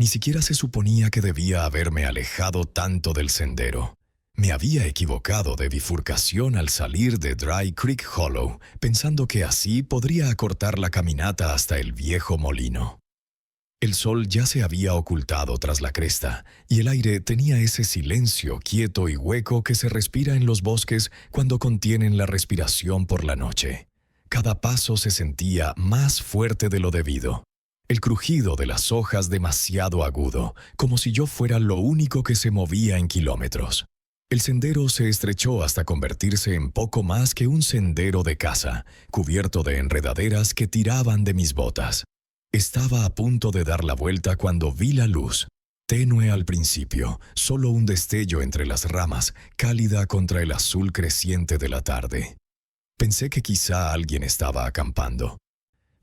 Ni siquiera se suponía que debía haberme alejado tanto del sendero. Me había equivocado de bifurcación al salir de Dry Creek Hollow, pensando que así podría acortar la caminata hasta el viejo molino. El sol ya se había ocultado tras la cresta, y el aire tenía ese silencio quieto y hueco que se respira en los bosques cuando contienen la respiración por la noche. Cada paso se sentía más fuerte de lo debido. El crujido de las hojas demasiado agudo, como si yo fuera lo único que se movía en kilómetros. El sendero se estrechó hasta convertirse en poco más que un sendero de caza, cubierto de enredaderas que tiraban de mis botas. Estaba a punto de dar la vuelta cuando vi la luz. Tenue al principio, solo un destello entre las ramas, cálida contra el azul creciente de la tarde. Pensé que quizá alguien estaba acampando.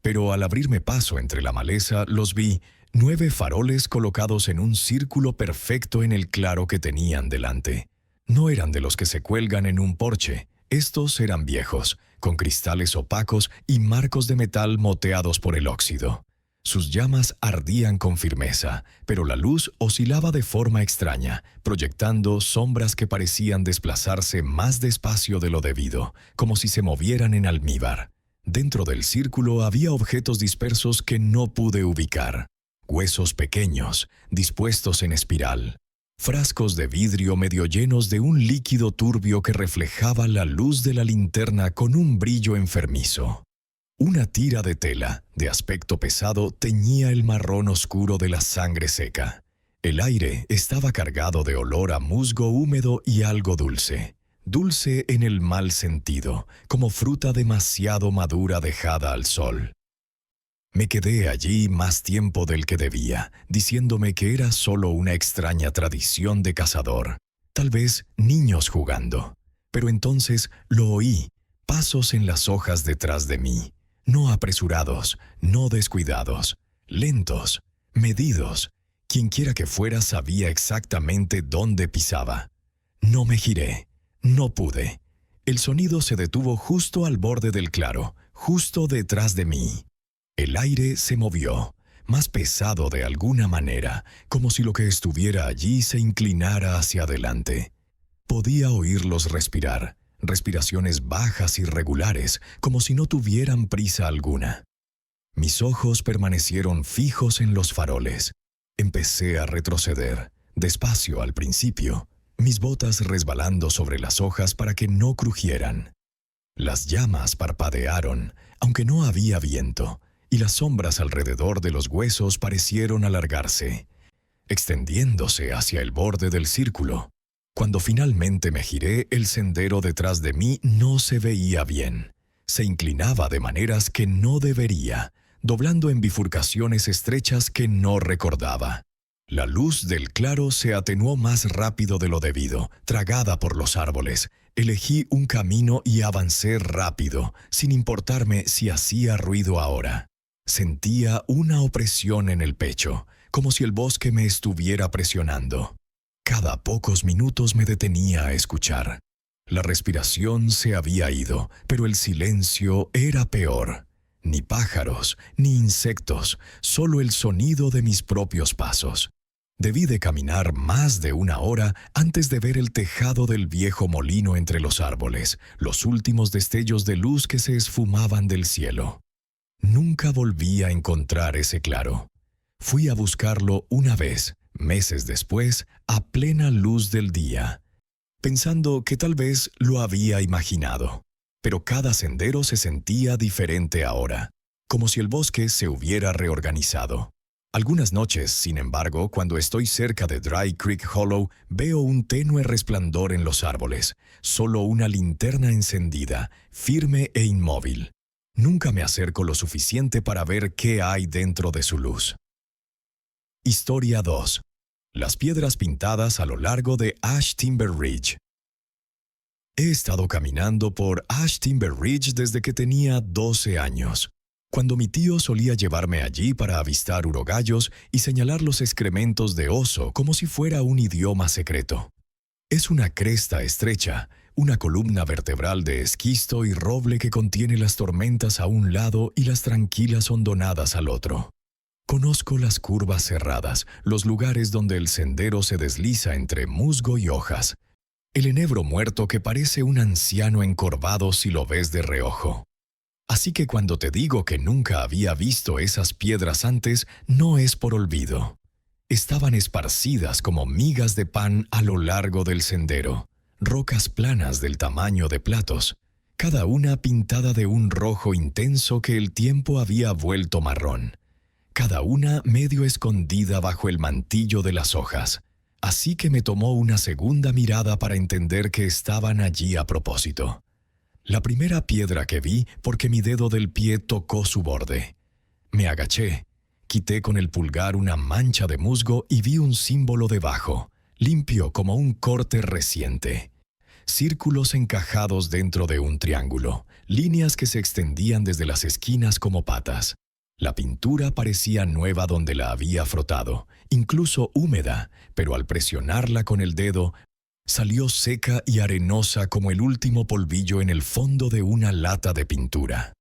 Pero al abrirme paso entre la maleza, los vi, 9 faroles colocados en un círculo perfecto en el claro que tenían delante. No eran de los que se cuelgan en un porche. Estos eran viejos, con cristales opacos y marcos de metal moteados por el óxido. Sus llamas ardían con firmeza, pero la luz oscilaba de forma extraña, proyectando sombras que parecían desplazarse más despacio de lo debido, como si se movieran en almíbar. Dentro del círculo había objetos dispersos que no pude ubicar. Huesos pequeños, dispuestos en espiral. Frascos de vidrio medio llenos de un líquido turbio que reflejaba la luz de la linterna con un brillo enfermizo. Una tira de tela, de aspecto pesado, teñía el marrón oscuro de la sangre seca. El aire estaba cargado de olor a musgo húmedo y algo dulce. Dulce en el mal sentido, como fruta demasiado madura dejada al sol. Me quedé allí más tiempo del que debía, diciéndome que era solo una extraña tradición de cazador. Tal vez niños jugando. Pero entonces lo oí, pasos en las hojas detrás de mí. No apresurados, no descuidados, lentos, medidos. Quienquiera que fuera sabía exactamente dónde pisaba. No me giré, no pude. El sonido se detuvo justo al borde del claro, justo detrás de mí. El aire se movió, más pesado de alguna manera, como si lo que estuviera allí se inclinara hacia adelante. Podía oírlos respirar. Respiraciones bajas y regulares, como si no tuvieran prisa alguna. Mis ojos permanecieron fijos en los faroles. Empecé a retroceder, despacio al principio, mis botas resbalando sobre las hojas para que no crujieran. Las llamas parpadearon, aunque no había viento, y las sombras alrededor de los huesos parecieron alargarse, extendiéndose hacia el borde del círculo. Cuando finalmente me giré, el sendero detrás de mí no se veía bien. Se inclinaba de maneras que no debería, doblando en bifurcaciones estrechas que no recordaba. La luz del claro se atenuó más rápido de lo debido, tragada por los árboles. Elegí un camino y avancé rápido, sin importarme si hacía ruido ahora. Sentía una opresión en el pecho, como si el bosque me estuviera presionando. Cada pocos minutos me detenía a escuchar. La respiración se había ido, pero el silencio era peor. Ni pájaros, ni insectos, solo el sonido de mis propios pasos. Debí de caminar más de 1 hora antes de ver el tejado del viejo molino entre los árboles, los últimos destellos de luz que se esfumaban del cielo. Nunca volví a encontrar ese claro. Fui a buscarlo una vez, meses después, a plena luz del día, pensando que tal vez lo había imaginado. Pero cada sendero se sentía diferente ahora, como si el bosque se hubiera reorganizado. Algunas noches, sin embargo, cuando estoy cerca de Dry Creek Hollow, veo un tenue resplandor en los árboles, solo una linterna encendida, firme e inmóvil. Nunca me acerco lo suficiente para ver qué hay dentro de su luz. Historia 2. Las piedras pintadas a lo largo de Ash Timber Ridge. He estado caminando por Ash Timber Ridge desde que tenía 12 años, cuando mi tío solía llevarme allí para avistar urogallos y señalar los excrementos de oso como si fuera un idioma secreto. Es una cresta estrecha, una columna vertebral de esquisto y roble que contiene las tormentas a un lado y las tranquilas hondonadas al otro. Conozco las curvas cerradas, los lugares donde el sendero se desliza entre musgo y hojas. El enebro muerto que parece un anciano encorvado si lo ves de reojo. Así que cuando te digo que nunca había visto esas piedras antes, no es por olvido. Estaban esparcidas como migas de pan a lo largo del sendero, rocas planas del tamaño de platos, cada una pintada de un rojo intenso que el tiempo había vuelto marrón, cada una medio escondida bajo el mantillo de las hojas. Así que me tomó una segunda mirada para entender que estaban allí a propósito. La primera piedra que vi porque mi dedo del pie tocó su borde. Me agaché, quité con el pulgar una mancha de musgo y vi un símbolo debajo, limpio como un corte reciente. Círculos encajados dentro de un triángulo, líneas que se extendían desde las esquinas como patas. La pintura parecía nueva donde la había frotado, incluso húmeda, pero al presionarla con el dedo, salió seca y arenosa como el último polvillo en el fondo de una lata de pintura.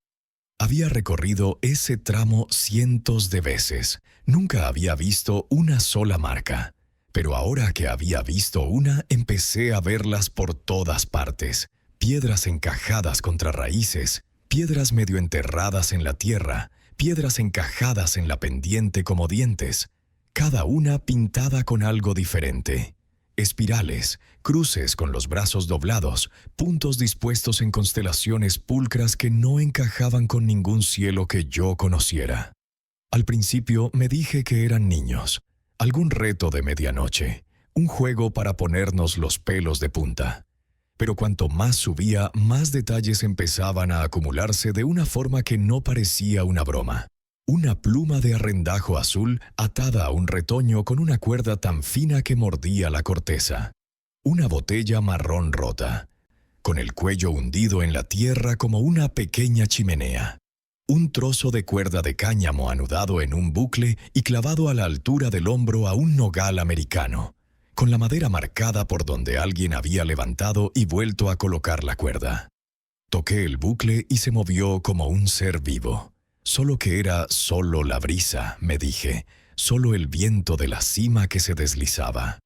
Había recorrido ese tramo cientos de veces. Nunca había visto una sola marca. Pero ahora que había visto una, empecé a verlas por todas partes. Piedras encajadas contra raíces, piedras medio enterradas en la tierra, piedras encajadas en la pendiente como dientes, cada una pintada con algo diferente. Espirales, cruces con los brazos doblados, puntos dispuestos en constelaciones pulcras que no encajaban con ningún cielo que yo conociera. Al principio me dije que eran niños, algún reto de medianoche, un juego para ponernos los pelos de punta. Pero cuanto más subía, más detalles empezaban a acumularse de una forma que no parecía una broma. Una pluma de arrendajo azul atada a un retoño con una cuerda tan fina que mordía la corteza. Una botella marrón rota, con el cuello hundido en la tierra como una pequeña chimenea. Un trozo de cuerda de cáñamo anudado en un bucle y clavado a la altura del hombro a un nogal americano, con la madera marcada por donde alguien había levantado y vuelto a colocar la cuerda. Toqué el bucle y se movió como un ser vivo. Solo que era solo la brisa, me dije, solo el viento de la cima que se deslizaba.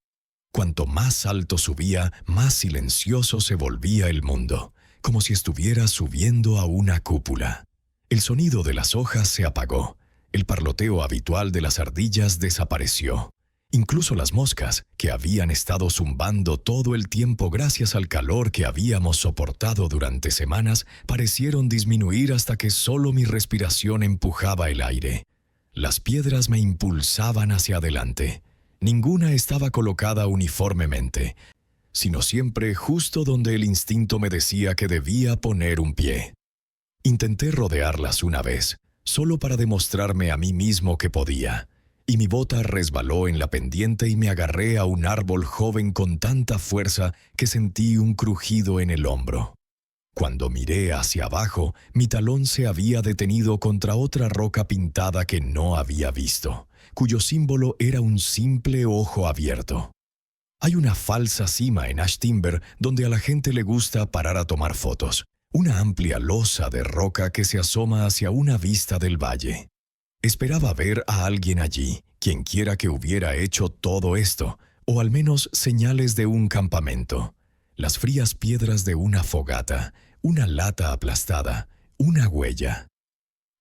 Cuanto más alto subía, más silencioso se volvía el mundo, como si estuviera subiendo a una cúpula. El sonido de las hojas se apagó, el parloteo habitual de las ardillas desapareció. Incluso las moscas, que habían estado zumbando todo el tiempo gracias al calor que habíamos soportado durante semanas, parecieron disminuir hasta que solo mi respiración empujaba el aire. Las piedras me impulsaban hacia adelante. Ninguna estaba colocada uniformemente, sino siempre justo donde el instinto me decía que debía poner un pie. Intenté rodearlas una vez, solo para demostrarme a mí mismo que podía. Y mi bota resbaló en la pendiente y me agarré a un árbol joven con tanta fuerza que sentí un crujido en el hombro. Cuando miré hacia abajo, mi talón se había detenido contra otra roca pintada que no había visto, cuyo símbolo era un simple ojo abierto. Hay una falsa cima en Ash Timber donde a la gente le gusta parar a tomar fotos, una amplia losa de roca que se asoma hacia una vista del valle. Esperaba ver a alguien allí, quien quiera que hubiera hecho todo esto, o al menos señales de un campamento. Las frías piedras de una fogata, una lata aplastada, una huella.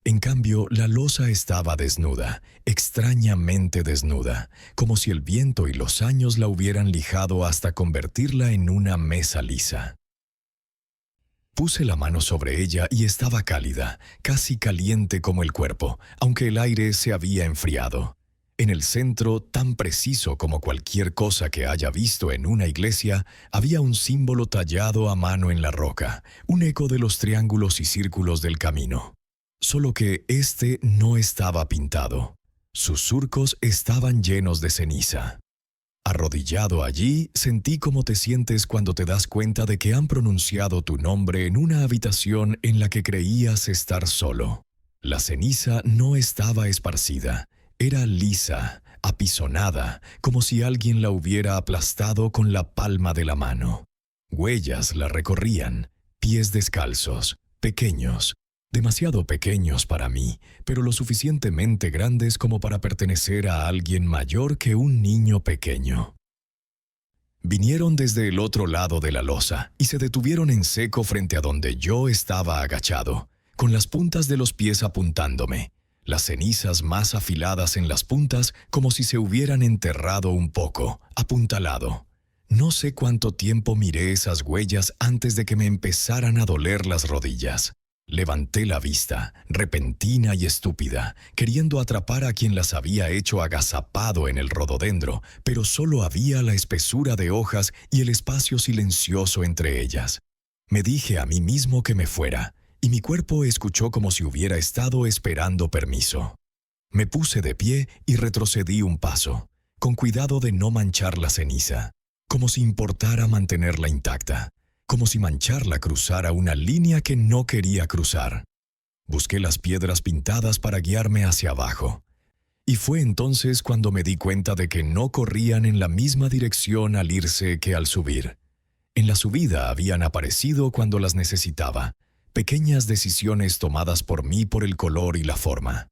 En cambio, la losa estaba desnuda, extrañamente desnuda, como si el viento y los años la hubieran lijado hasta convertirla en una mesa lisa. Puse la mano sobre ella y estaba cálida, casi caliente como el cuerpo, aunque el aire se había enfriado. En el centro, tan preciso como cualquier cosa que haya visto en una iglesia, había un símbolo tallado a mano en la roca, un eco de los triángulos y círculos del camino. Solo que este no estaba pintado. Sus surcos estaban llenos de ceniza. Arrodillado allí, sentí cómo te sientes cuando te das cuenta de que han pronunciado tu nombre en una habitación en la que creías estar solo. La ceniza no estaba esparcida, era lisa, apisonada, como si alguien la hubiera aplastado con la palma de la mano. Huellas la recorrían, pies descalzos, pequeños, demasiado pequeños para mí, pero lo suficientemente grandes como para pertenecer a alguien mayor que un niño pequeño. Vinieron desde el otro lado de la losa y se detuvieron en seco frente a donde yo estaba agachado, con las puntas de los pies apuntándome, las cenizas más afiladas en las puntas como si se hubieran enterrado un poco, apuntalado. No sé cuánto tiempo miré esas huellas antes de que me empezaran a doler las rodillas. Levanté la vista, repentina y estúpida, queriendo atrapar a quien las había hecho agazapado en el rododendro, pero solo había la espesura de hojas y el espacio silencioso entre ellas. Me dije a mí mismo que me fuera, y mi cuerpo escuchó como si hubiera estado esperando permiso. Me puse de pie y retrocedí un paso, con cuidado de no manchar la ceniza, como si importara mantenerla intacta, como si mancharla cruzara una línea que no quería cruzar. Busqué las piedras pintadas para guiarme hacia abajo, y fue entonces cuando me di cuenta de que no corrían en la misma dirección al irse que al subir. En la subida habían aparecido cuando las necesitaba, pequeñas decisiones tomadas por mí por el color y la forma.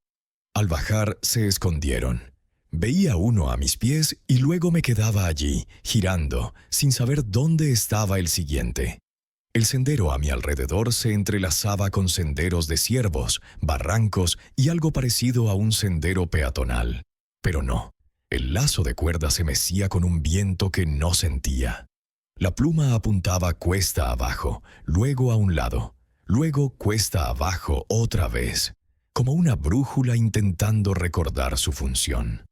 Al bajar se escondieron. Veía uno a mis pies y luego me quedaba allí, girando, sin saber dónde estaba el siguiente. El sendero a mi alrededor se entrelazaba con senderos de ciervos, barrancos y algo parecido a un sendero peatonal. Pero no, el lazo de cuerda se mecía con un viento que no sentía. La pluma apuntaba cuesta abajo, luego a un lado, luego cuesta abajo otra vez, como una brújula intentando recordar su función.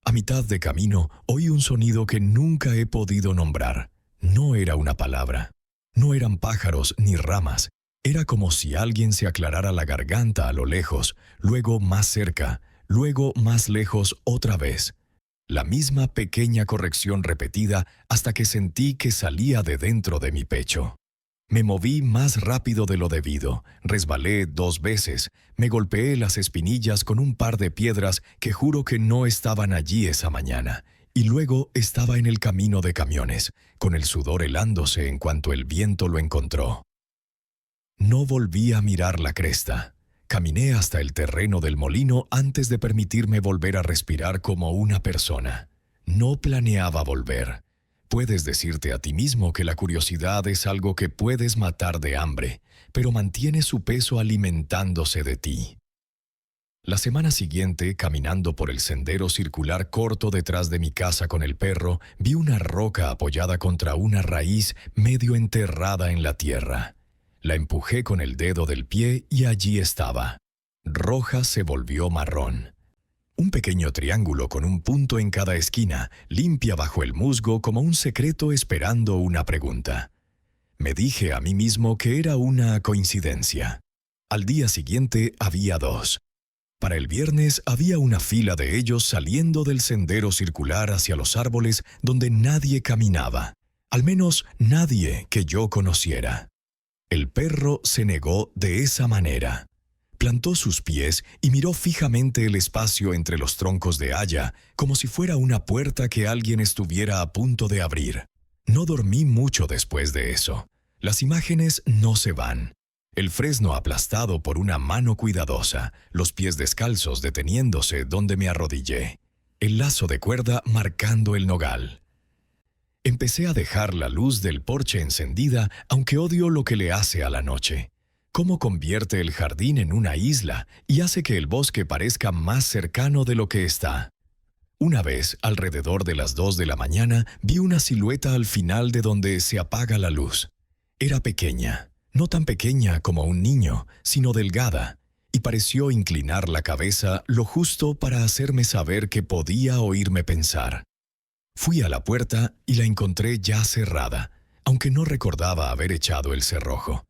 A mitad de camino oí un sonido que nunca he podido nombrar. No era una palabra. No eran pájaros ni ramas. Era como si alguien se aclarara la garganta a lo lejos, luego más cerca, luego más lejos otra vez. La misma pequeña corrección repetida hasta que sentí que salía de dentro de mi pecho. Me moví más rápido de lo debido, resbalé 2 veces, me golpeé las espinillas con un par de piedras que juro que no estaban allí esa mañana, y luego estaba en el camino de camiones, con el sudor helándose en cuanto el viento lo encontró. No volví a mirar la cresta. Caminé hasta el terreno del molino antes de permitirme volver a respirar como una persona. No planeaba volver. Puedes decirte a ti mismo que la curiosidad es algo que puedes matar de hambre, pero mantiene su peso alimentándose de ti. La semana siguiente, caminando por el sendero circular corto detrás de mi casa con el perro, vi una roca apoyada contra una raíz medio enterrada en la tierra. La empujé con el dedo del pie y allí estaba. Roja se volvió marrón. Un pequeño triángulo con un punto en cada esquina, limpia bajo el musgo como un secreto esperando una pregunta. Me dije a mí mismo que era una coincidencia. Al día siguiente había 2. Para el viernes había una fila de ellos saliendo del sendero circular hacia los árboles donde nadie caminaba, al menos nadie que yo conociera. El perro se negó de esa manera. Plantó sus pies y miró fijamente el espacio entre los troncos de haya, como si fuera una puerta que alguien estuviera a punto de abrir. No dormí mucho después de eso. Las imágenes no se van. El fresno aplastado por una mano cuidadosa, los pies descalzos deteniéndose donde me arrodillé, el lazo de cuerda marcando el nogal. Empecé a dejar la luz del porche encendida, aunque odio lo que le hace a la noche. Cómo convierte el jardín en una isla y hace que el bosque parezca más cercano de lo que está. Una vez, alrededor de las 2 de la mañana, vi una silueta al final de donde se apaga la luz. Era pequeña, no tan pequeña como un niño, sino delgada, y pareció inclinar la cabeza lo justo para hacerme saber que podía oírme pensar. Fui a la puerta y la encontré ya cerrada, aunque no recordaba haber echado el cerrojo.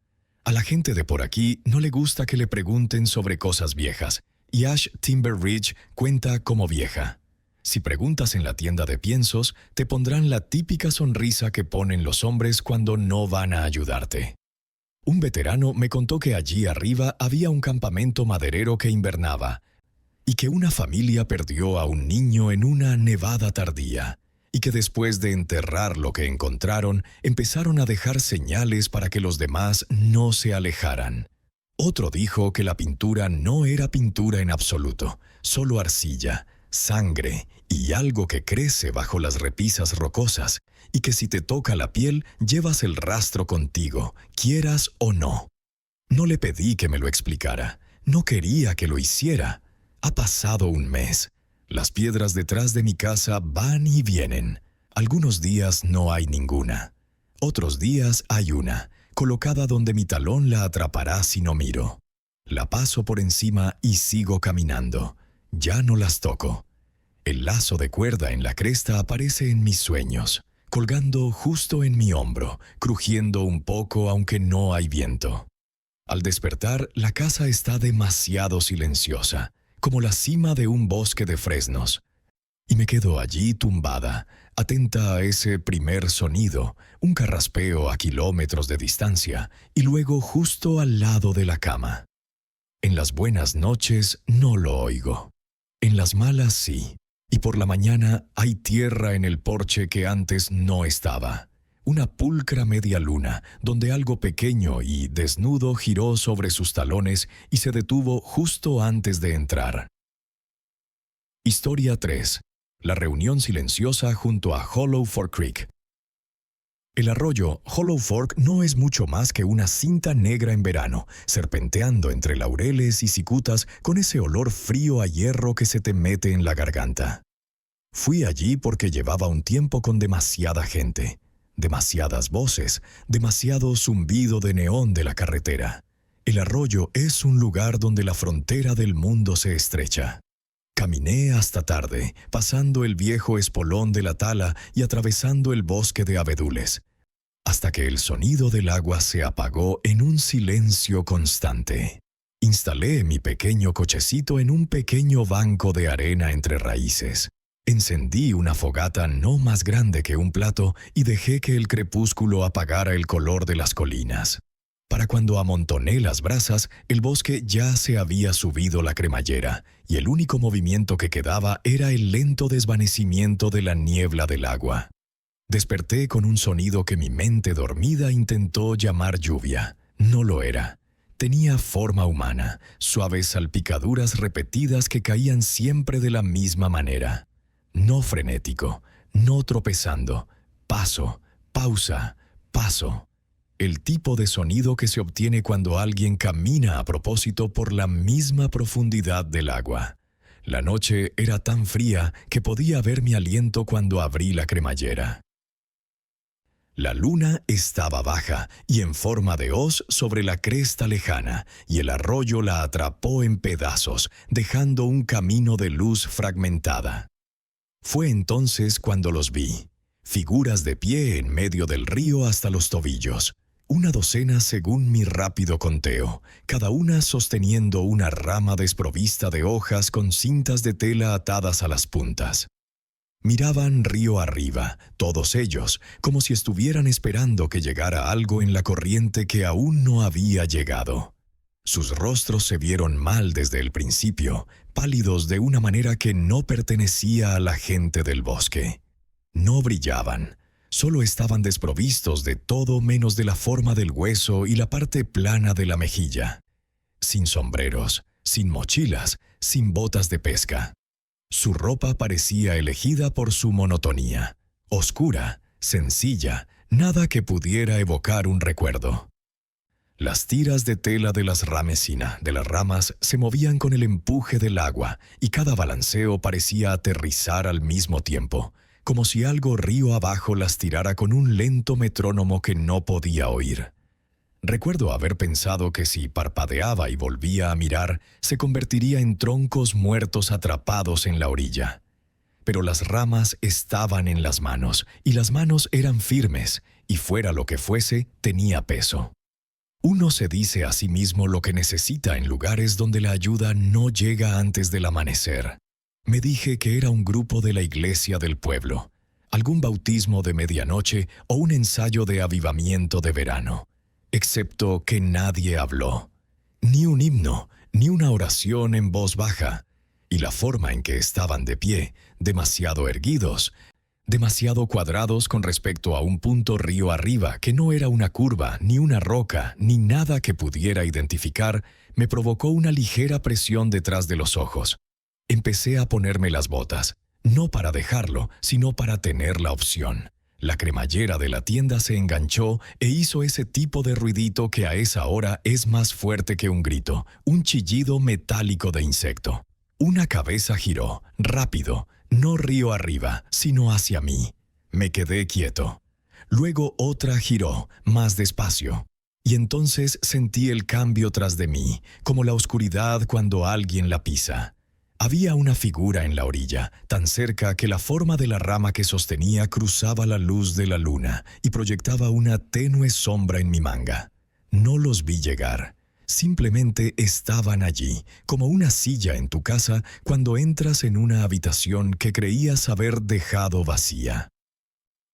A la gente de por aquí no le gusta que le pregunten sobre cosas viejas, y Ash Timber Ridge cuenta como vieja. Si preguntas en la tienda de piensos, te pondrán la típica sonrisa que ponen los hombres cuando no van a ayudarte. Un veterano me contó que allí arriba había un campamento maderero que invernaba, y que una familia perdió a un niño en una nevada tardía, y que después de enterrar lo que encontraron, empezaron a dejar señales para que los demás no se alejaran. Otro dijo que la pintura no era pintura en absoluto, solo arcilla, sangre y algo que crece bajo las repisas rocosas, y que si te toca la piel llevas el rastro contigo, quieras o no. No le pedí que me lo explicara, no quería que lo hiciera. Ha pasado un mes. Las piedras detrás de mi casa van y vienen. Algunos días no hay ninguna. Otros días hay una, colocada donde mi talón la atrapará si no miro. La paso por encima y sigo caminando. Ya no las toco. El lazo de cuerda en la cresta aparece en mis sueños, colgando justo en mi hombro, crujiendo un poco aunque no hay viento. Al despertar, la casa está demasiado silenciosa, como la cima de un bosque de fresnos. Y me quedo allí tumbada, atenta a ese primer sonido, un carraspeo a kilómetros de distancia, y luego justo al lado de la cama. En las buenas noches no lo oigo. En las malas sí. Y por la mañana hay tierra en el porche que antes no estaba. Una pulcra media luna, donde algo pequeño y desnudo giró sobre sus talones y se detuvo justo antes de entrar. Historia 3. La reunión silenciosa junto a Hollow Fork Creek. El arroyo Hollow Fork no es mucho más que una cinta negra en verano, serpenteando entre laureles y cicutas con ese olor frío a hierro que se te mete en la garganta. Fui allí porque llevaba un tiempo con demasiada gente, demasiadas voces, demasiado zumbido de neón de la carretera. El arroyo es un lugar donde la frontera del mundo se estrecha. Caminé hasta tarde, pasando el viejo espolón de la tala y atravesando el bosque de abedules, hasta que el sonido del agua se apagó en un silencio constante. Instalé mi pequeño cochecito en un pequeño banco de arena entre raíces. Encendí una fogata no más grande que un plato y dejé que el crepúsculo apagara el color de las colinas. Para cuando amontoné las brasas, el bosque ya se había subido la cremallera, y el único movimiento que quedaba era el lento desvanecimiento de la niebla del agua. Desperté con un sonido que mi mente dormida intentó llamar lluvia. No lo era. Tenía forma humana, suaves salpicaduras repetidas que caían siempre de la misma manera. No frenético, no tropezando. Paso, pausa, paso. El tipo de sonido que se obtiene cuando alguien camina a propósito por la misma profundidad del agua. La noche era tan fría que podía ver mi aliento cuando abrí la cremallera. La luna estaba baja y en forma de hoz sobre la cresta lejana, y el arroyo la atrapó en pedazos, dejando un camino de luz fragmentada. Fue entonces cuando los vi, figuras de pie en medio del río hasta los tobillos. Una docena según mi rápido conteo, cada una sosteniendo una rama desprovista de hojas con cintas de tela atadas a las puntas. Miraban río arriba, todos ellos, como si estuvieran esperando que llegara algo en la corriente que aún no había llegado. Sus rostros se vieron mal desde el principio, pálidos de una manera que no pertenecía a la gente del bosque. No brillaban. Solo estaban desprovistos de todo menos de la forma del hueso y la parte plana de la mejilla. Sin sombreros, sin mochilas, sin botas de pesca. Su ropa parecía elegida por su monotonía. Oscura, sencilla, nada que pudiera evocar un recuerdo. Las tiras de tela de las ramas se movían con el empuje del agua y cada balanceo parecía aterrizar al mismo tiempo, como si algo río abajo las tirara con un lento metrónomo que no podía oír. Recuerdo haber pensado que si parpadeaba y volvía a mirar, se convertiría en troncos muertos atrapados en la orilla. Pero las ramas estaban en las manos, y las manos eran firmes, y fuera lo que fuese, tenía peso. Uno se dice a sí mismo lo que necesita en lugares donde la ayuda no llega antes del amanecer. Me dije que era un grupo de la iglesia del pueblo, algún bautismo de medianoche o un ensayo de avivamiento de verano, excepto que nadie habló. Ni un himno, ni una oración en voz baja, y la forma en que estaban de pie, demasiado erguidos, demasiado cuadrados con respecto a un punto río arriba que no era una curva, ni una roca, ni nada que pudiera identificar, me provocó una ligera presión detrás de los ojos. Empecé a ponerme las botas, no para dejarlo, sino para tener la opción. La cremallera de la tienda se enganchó e hizo ese tipo de ruidito que a esa hora es más fuerte que un grito, un chillido metálico de insecto. Una cabeza giró, rápido, no río arriba, sino hacia mí. Me quedé quieto. Luego otra giró, más despacio. Y entonces sentí el cambio tras de mí, como la oscuridad cuando alguien la pisa. Había una figura en la orilla, tan cerca que la forma de la rama que sostenía cruzaba la luz de la luna y proyectaba una tenue sombra en mi manga. No los vi llegar. Simplemente estaban allí, como una silla en tu casa cuando entras en una habitación que creías haber dejado vacía.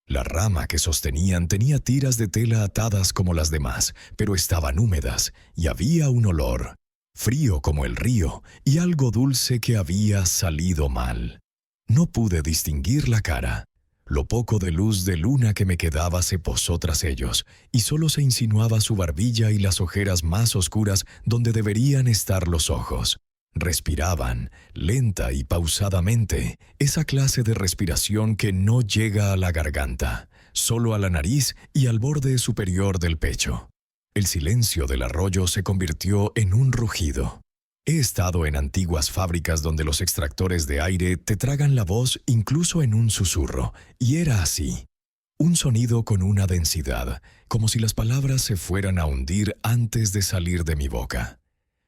La rama que sostenían tenía tiras de tela atadas como las demás, pero estaban húmedas y había un olor, frío como el río, y algo dulce que había salido mal. No pude distinguir la cara. Lo poco de luz de luna que me quedaba se posó tras ellos, y solo se insinuaba su barbilla y las ojeras más oscuras donde deberían estar los ojos. Respiraban, lenta y pausadamente, esa clase de respiración que no llega a la garganta, solo a la nariz y al borde superior del pecho. El silencio del arroyo se convirtió en un rugido. He estado en antiguas fábricas donde los extractores de aire te tragan la voz incluso en un susurro, y era así. Un sonido con una densidad, como si las palabras se fueran a hundir antes de salir de mi boca.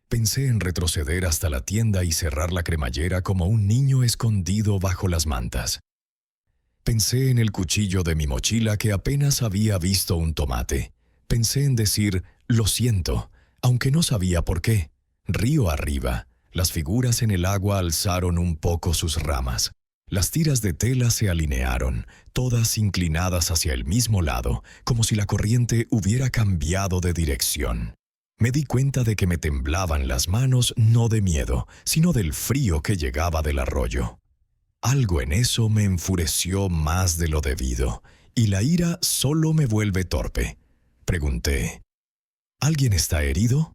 Pensé en retroceder hasta la tienda y cerrar la cremallera como un niño escondido bajo las mantas. Pensé en el cuchillo de mi mochila que apenas había visto un tomate. Pensé en decir, lo siento, aunque no sabía por qué. Río arriba, las figuras en el agua alzaron un poco sus ramas. Las tiras de tela se alinearon, todas inclinadas hacia el mismo lado, como si la corriente hubiera cambiado de dirección. Me di cuenta de que me temblaban las manos no de miedo, sino del frío que llegaba del arroyo. Algo en eso me enfureció más de lo debido, y la ira solo me vuelve torpe. Pregunté, ¿alguien está herido?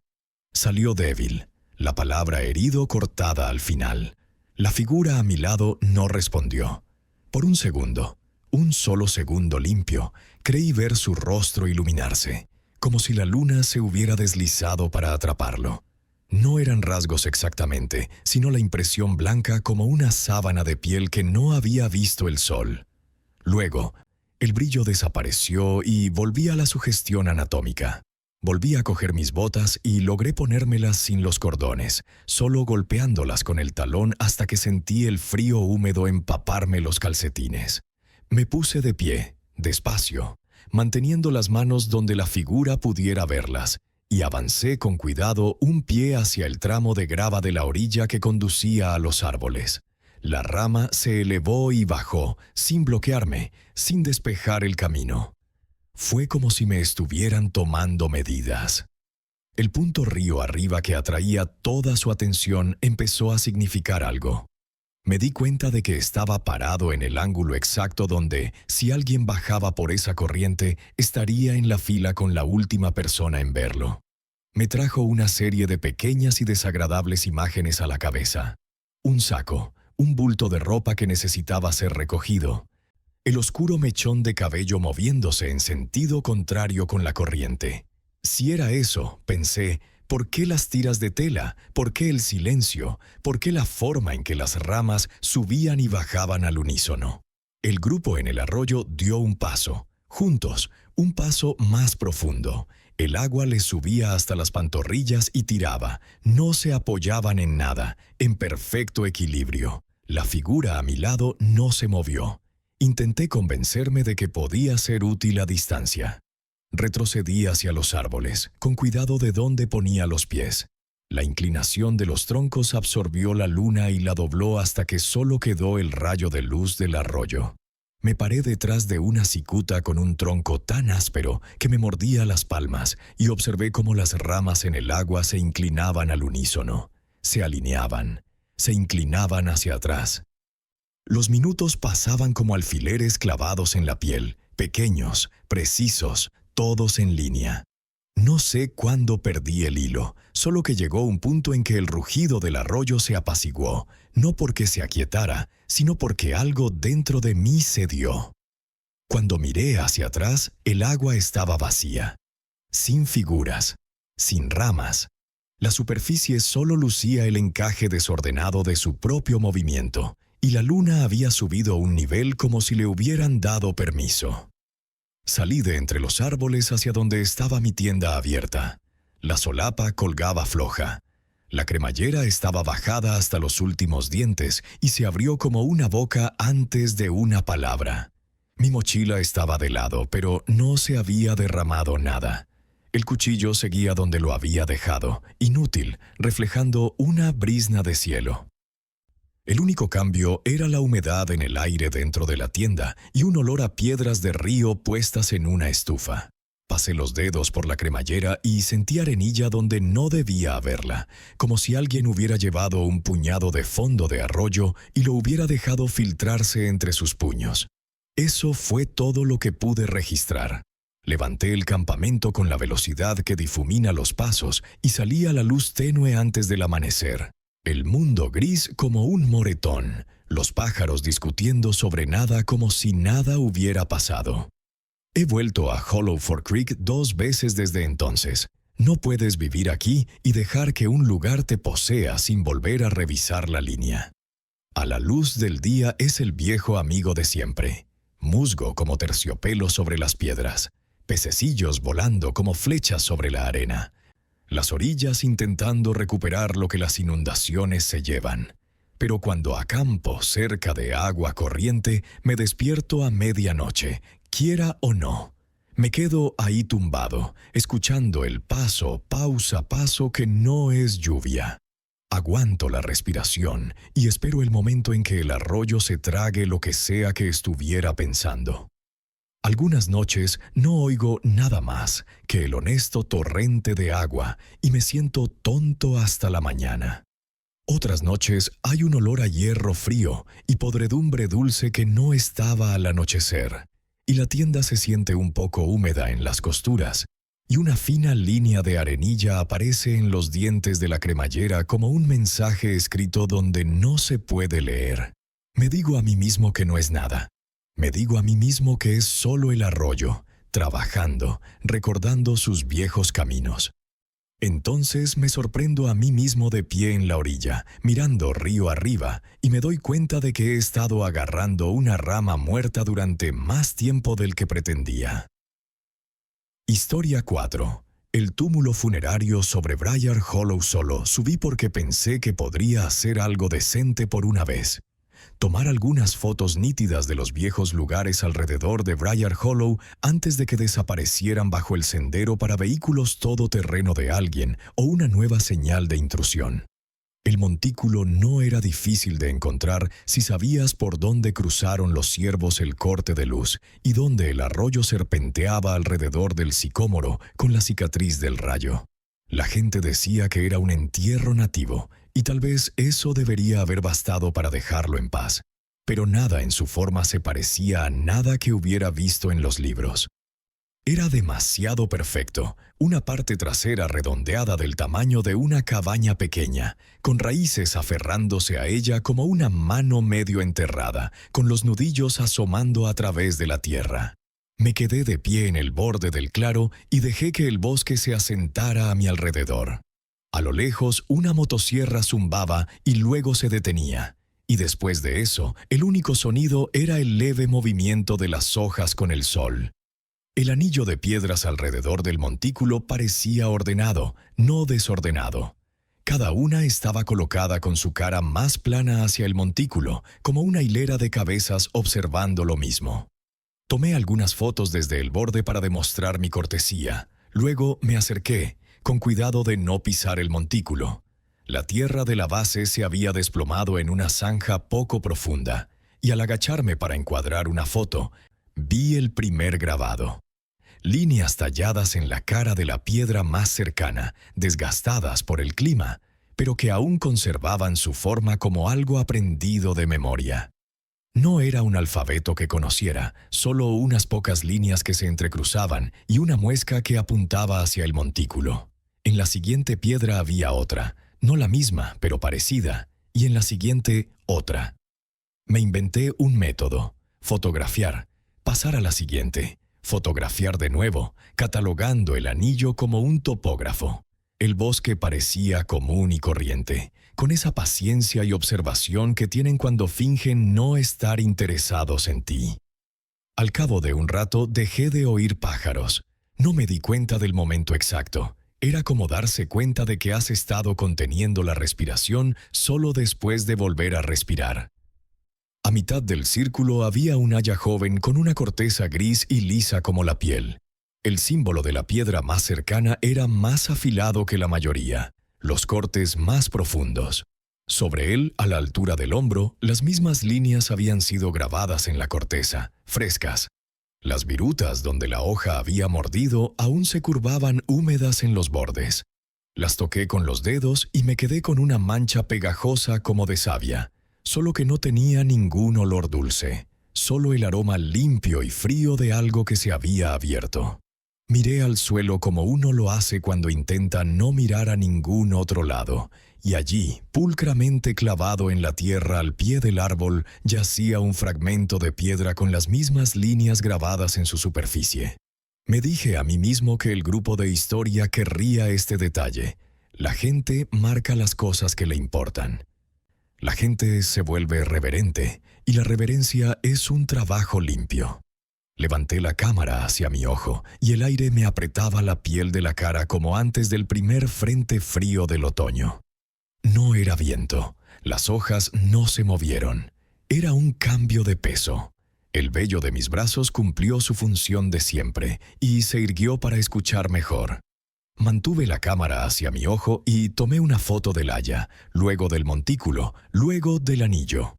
Salió débil, la palabra herido cortada al final. La figura a mi lado no respondió. Por un segundo, un solo segundo limpio, creí ver su rostro iluminarse, como si la luna se hubiera deslizado para atraparlo. No eran rasgos exactamente, sino la impresión blanca como una sábana de piel que no había visto el sol. Luego, el brillo desapareció y volví a la sugestión anatómica. Volví a coger mis botas y logré ponérmelas sin los cordones, solo golpeándolas con el talón hasta que sentí el frío húmedo empaparme los calcetines. Me puse de pie, despacio, manteniendo las manos donde la figura pudiera verlas, y avancé con cuidado un pie hacia el tramo de grava de la orilla que conducía a los árboles. La rama se elevó y bajó, sin bloquearme, sin despejar el camino. Fue como si me estuvieran tomando medidas. El punto río arriba que atraía toda su atención empezó a significar algo. Me di cuenta de que estaba parado en el ángulo exacto donde, si alguien bajaba por esa corriente, estaría en la fila con la última persona en verlo. Me trajo una serie de pequeñas y desagradables imágenes a la cabeza. Un saco, un bulto de ropa que necesitaba ser recogido. El oscuro mechón de cabello moviéndose en sentido contrario con la corriente. Si era eso, pensé, ¿por qué las tiras de tela? ¿Por qué el silencio? ¿Por qué la forma en que las ramas subían y bajaban al unísono? El grupo en el arroyo dio un paso, juntos, un paso más profundo. El agua les subía hasta las pantorrillas y tiraba. No se apoyaban en nada, en perfecto equilibrio. La figura a mi lado no se movió. Intenté convencerme de que podía ser útil a distancia. Retrocedí hacia los árboles, con cuidado de dónde ponía los pies. La inclinación de los troncos absorbió la luna y la dobló hasta que solo quedó el rayo de luz del arroyo. Me paré detrás de una cicuta con un tronco tan áspero que me mordía las palmas y observé cómo las ramas en el agua se inclinaban al unísono. Se alineaban, se inclinaban hacia atrás. Los minutos pasaban como alfileres clavados en la piel, pequeños, precisos, todos en línea. No sé cuándo perdí el hilo, solo que llegó un punto en que el rugido del arroyo se apaciguó, no porque se aquietara, sino porque algo dentro de mí cedió. Cuando miré hacia atrás, el agua estaba vacía, sin figuras, sin ramas. La superficie solo lucía el encaje desordenado de su propio movimiento, y la luna había subido un nivel como si le hubieran dado permiso. Salí de entre los árboles hacia donde estaba mi tienda abierta. La solapa colgaba floja. La cremallera estaba bajada hasta los últimos dientes y se abrió como una boca antes de una palabra. Mi mochila estaba de lado, pero no se había derramado nada. El cuchillo seguía donde lo había dejado, inútil, reflejando una brizna de cielo. El único cambio era la humedad en el aire dentro de la tienda y un olor a piedras de río puestas en una estufa. Pasé los dedos por la cremallera y sentí arenilla donde no debía haberla, como si alguien hubiera llevado un puñado de fondo de arroyo y lo hubiera dejado filtrarse entre sus puños. Eso fue todo lo que pude registrar. Levanté el campamento con la velocidad que difumina los pasos y salí a la luz tenue antes del amanecer. El mundo gris como un moretón, los pájaros discutiendo sobre nada como si nada hubiera pasado. He vuelto a Hollowford Creek 2 veces desde entonces. No puedes vivir aquí y dejar que un lugar te posea sin volver a revisar la línea. A la luz del día es el viejo amigo de siempre. Musgo como terciopelo sobre las piedras, pececillos volando como flechas sobre la arena. Las orillas intentando recuperar lo que las inundaciones se llevan. Pero cuando acampo cerca de agua corriente, me despierto a medianoche, quiera o no. Me quedo ahí tumbado, escuchando el paso, pausa, paso que no es lluvia. Aguanto la respiración y espero el momento en que el arroyo se trague lo que sea que estuviera pensando. Algunas noches no oigo nada más que el honesto torrente de agua y me siento tonto hasta la mañana. Otras noches hay un olor a hierro frío y podredumbre dulce que no estaba al anochecer, y la tienda se siente un poco húmeda en las costuras, y una fina línea de arenilla aparece en los dientes de la cremallera como un mensaje escrito donde no se puede leer. Me digo a mí mismo que no es nada. Me digo a mí mismo que es solo el arroyo, trabajando, recordando sus viejos caminos. Entonces me sorprendo a mí mismo de pie en la orilla, mirando río arriba, y me doy cuenta de que he estado agarrando una rama muerta durante más tiempo del que pretendía. Historia 4. El túmulo funerario sobre Briar Hollow solo subí porque pensé que podría hacer algo decente por una vez. Tomar algunas fotos nítidas de los viejos lugares alrededor de Briar Hollow antes de que desaparecieran bajo el sendero para vehículos todoterreno de alguien o una nueva señal de intrusión. El montículo no era difícil de encontrar si sabías por dónde cruzaron los ciervos el corte de luz y dónde el arroyo serpenteaba alrededor del sicómoro con la cicatriz del rayo. La gente decía que era un entierro nativo, y tal vez eso debería haber bastado para dejarlo en paz. Pero nada en su forma se parecía a nada que hubiera visto en los libros. Era demasiado perfecto, una parte trasera redondeada del tamaño de una cabaña pequeña, con raíces aferrándose a ella como una mano medio enterrada, con los nudillos asomando a través de la tierra. Me quedé de pie en el borde del claro y dejé que el bosque se asentara a mi alrededor. A lo lejos, una motosierra zumbaba y luego se detenía. Y después de eso, el único sonido era el leve movimiento de las hojas con el sol. El anillo de piedras alrededor del montículo parecía ordenado, no desordenado. Cada una estaba colocada con su cara más plana hacia el montículo, como una hilera de cabezas observando lo mismo. Tomé algunas fotos desde el borde para demostrar mi cortesía. Luego me acerqué, con cuidado de no pisar el montículo. La tierra de la base se había desplomado en una zanja poco profunda, y al agacharme para encuadrar una foto, vi el primer grabado. Líneas talladas en la cara de la piedra más cercana, desgastadas por el clima, pero que aún conservaban su forma como algo aprendido de memoria. No era un alfabeto que conociera, solo unas pocas líneas que se entrecruzaban y una muesca que apuntaba hacia el montículo. En la siguiente piedra había otra, no la misma, pero parecida, y en la siguiente otra. Me inventé un método: fotografiar, pasar a la siguiente, fotografiar de nuevo, catalogando el anillo como un topógrafo. El bosque parecía común y corriente, con esa paciencia y observación que tienen cuando fingen no estar interesados en ti. Al cabo de un rato dejé de oír pájaros. No me di cuenta del momento exacto. Era como darse cuenta de que has estado conteniendo la respiración solo después de volver a respirar. A mitad del círculo había un haya joven con una corteza gris y lisa como la piel. El símbolo de la piedra más cercana era más afilado que la mayoría, los cortes más profundos. Sobre él, a la altura del hombro, las mismas líneas habían sido grabadas en la corteza, frescas. Las virutas donde la hoja había mordido aún se curvaban húmedas en los bordes. Las toqué con los dedos y me quedé con una mancha pegajosa como de savia, solo que no tenía ningún olor dulce, solo el aroma limpio y frío de algo que se había abierto. Miré al suelo como uno lo hace cuando intenta no mirar a ningún otro lado, y allí, pulcramente clavado en la tierra al pie del árbol, yacía un fragmento de piedra con las mismas líneas grabadas en su superficie. Me dije a mí mismo que el grupo de historia querría este detalle. La gente marca las cosas que le importan. La gente se vuelve reverente, y la reverencia es un trabajo limpio. Levanté la cámara hacia mi ojo, y el aire me apretaba la piel de la cara como antes del primer frente frío del otoño. No era viento, las hojas no se movieron. Era un cambio de peso. El vello de mis brazos cumplió su función de siempre, y se irguió para escuchar mejor. Mantuve la cámara hacia mi ojo y tomé una foto del haya, luego del montículo, luego del anillo.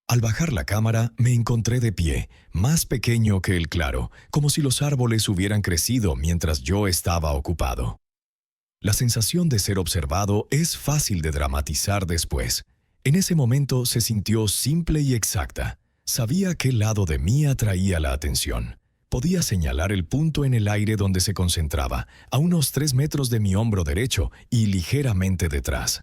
Al bajar la cámara, me encontré de pie, más pequeño que el claro, como si los árboles hubieran crecido mientras yo estaba ocupado. La sensación de ser observado es fácil de dramatizar después. En ese momento se sintió simple y exacta. Sabía qué lado de mí atraía la atención. Podía señalar el punto en el aire donde se concentraba, a unos 3 metros de mi hombro derecho y ligeramente detrás.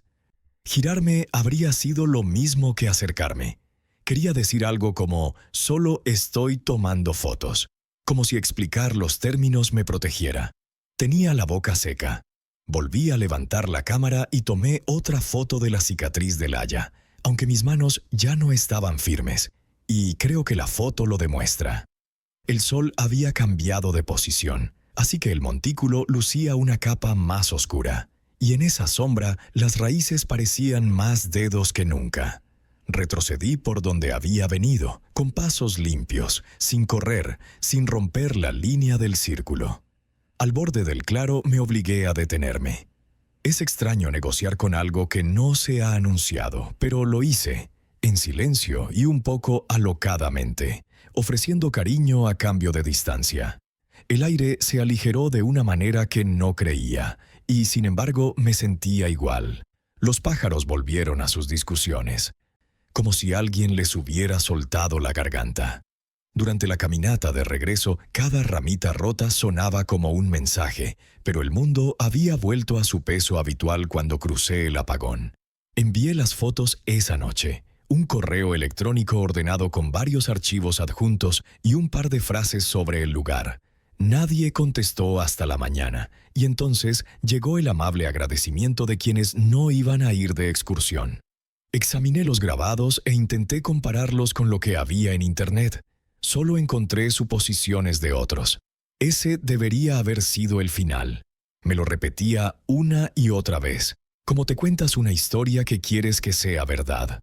Girarme habría sido lo mismo que acercarme. Quería decir algo como, solo estoy tomando fotos, como si explicar los términos me protegiera. Tenía la boca seca. Volví a levantar la cámara y tomé otra foto de la cicatriz del haya, aunque mis manos ya no estaban firmes, y creo que la foto lo demuestra. El sol había cambiado de posición, así que el montículo lucía una capa más oscura, y en esa sombra las raíces parecían más dedos que nunca. Retrocedí por donde había venido, con pasos limpios, sin correr, sin romper la línea del círculo. Al borde del claro me obligué a detenerme. Es extraño negociar con algo que no se ha anunciado, pero lo hice, en silencio y un poco alocadamente, ofreciendo cariño a cambio de distancia. El aire se aligeró de una manera que no creía, y sin embargo me sentía igual. Los pájaros volvieron a sus discusiones, como si alguien les hubiera soltado la garganta. Durante la caminata de regreso, cada ramita rota sonaba como un mensaje, pero el mundo había vuelto a su peso habitual cuando crucé el apagón. Envié las fotos esa noche, un correo electrónico ordenado con varios archivos adjuntos y un par de frases sobre el lugar. Nadie contestó hasta la mañana, y entonces llegó el amable agradecimiento de quienes no iban a ir de excursión. Examiné los grabados e intenté compararlos con lo que había en Internet. Solo encontré suposiciones de otros. Ese debería haber sido el final. Me lo repetía una y otra vez, como te cuentas una historia que quieres que sea verdad.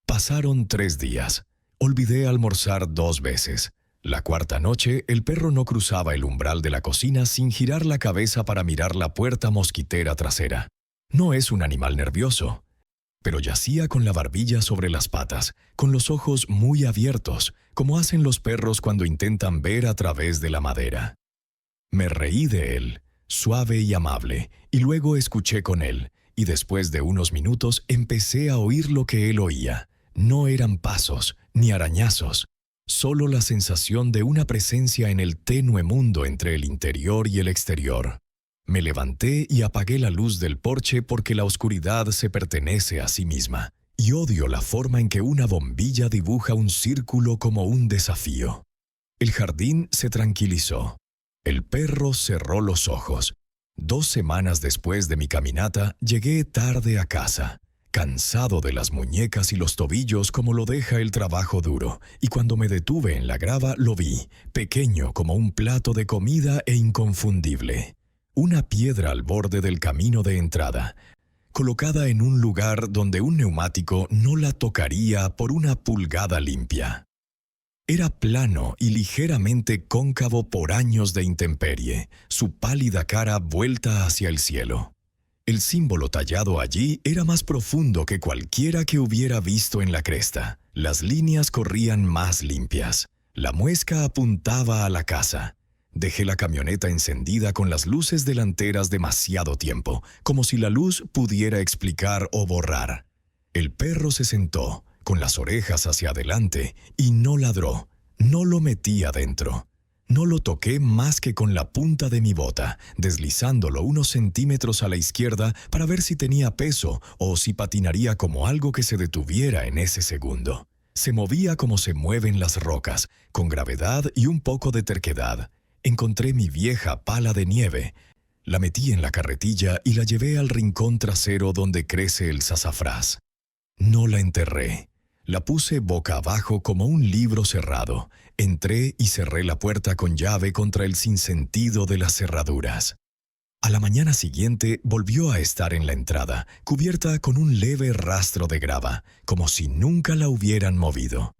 Pasaron 3 días. Olvidé almorzar 2 veces. La cuarta noche, el perro no cruzaba el umbral de la cocina sin girar la cabeza para mirar la puerta mosquitera trasera. No es un animal nervioso, pero yacía con la barbilla sobre las patas, con los ojos muy abiertos, como hacen los perros cuando intentan ver a través de la madera. Me reí de él, suave y amable, y luego escuché con él, y después de unos minutos empecé a oír lo que él oía. No eran pasos, ni arañazos, solo la sensación de una presencia en el tenue mundo entre el interior y el exterior. Me levanté y apagué la luz del porche porque la oscuridad se pertenece a sí misma, y odio la forma en que una bombilla dibuja un círculo como un desafío. El jardín se tranquilizó. El perro cerró los ojos. 2 semanas después de mi caminata, llegué tarde a casa, cansado de las muñecas y los tobillos como lo deja el trabajo duro, y cuando me detuve en la grava lo vi, pequeño como un plato de comida e inconfundible. Una piedra al borde del camino de entrada, colocada en un lugar donde un neumático no la tocaría por una pulgada limpia. Era plano y ligeramente cóncavo por años de intemperie, su pálida cara vuelta hacia el cielo. El símbolo tallado allí era más profundo que cualquiera que hubiera visto en la cresta. Las líneas corrían más limpias. La muesca apuntaba a la casa. Dejé la camioneta encendida con las luces delanteras demasiado tiempo, como si la luz pudiera explicar o borrar. El perro se sentó, con las orejas hacia adelante, y no ladró. No lo metí adentro. No lo toqué más que con la punta de mi bota, deslizándolo unos centímetros a la izquierda para ver si tenía peso o si patinaría como algo que se detuviera en ese segundo. Se movía como se mueven las rocas, con gravedad y un poco de terquedad. Encontré mi vieja pala de nieve. La metí en la carretilla y la llevé al rincón trasero donde crece el sazafrás. No la enterré. La puse boca abajo como un libro cerrado. Entré y cerré la puerta con llave contra el sinsentido de las cerraduras. A la mañana siguiente volvió a estar en la entrada, cubierta con un leve rastro de grava, como si nunca la hubieran movido.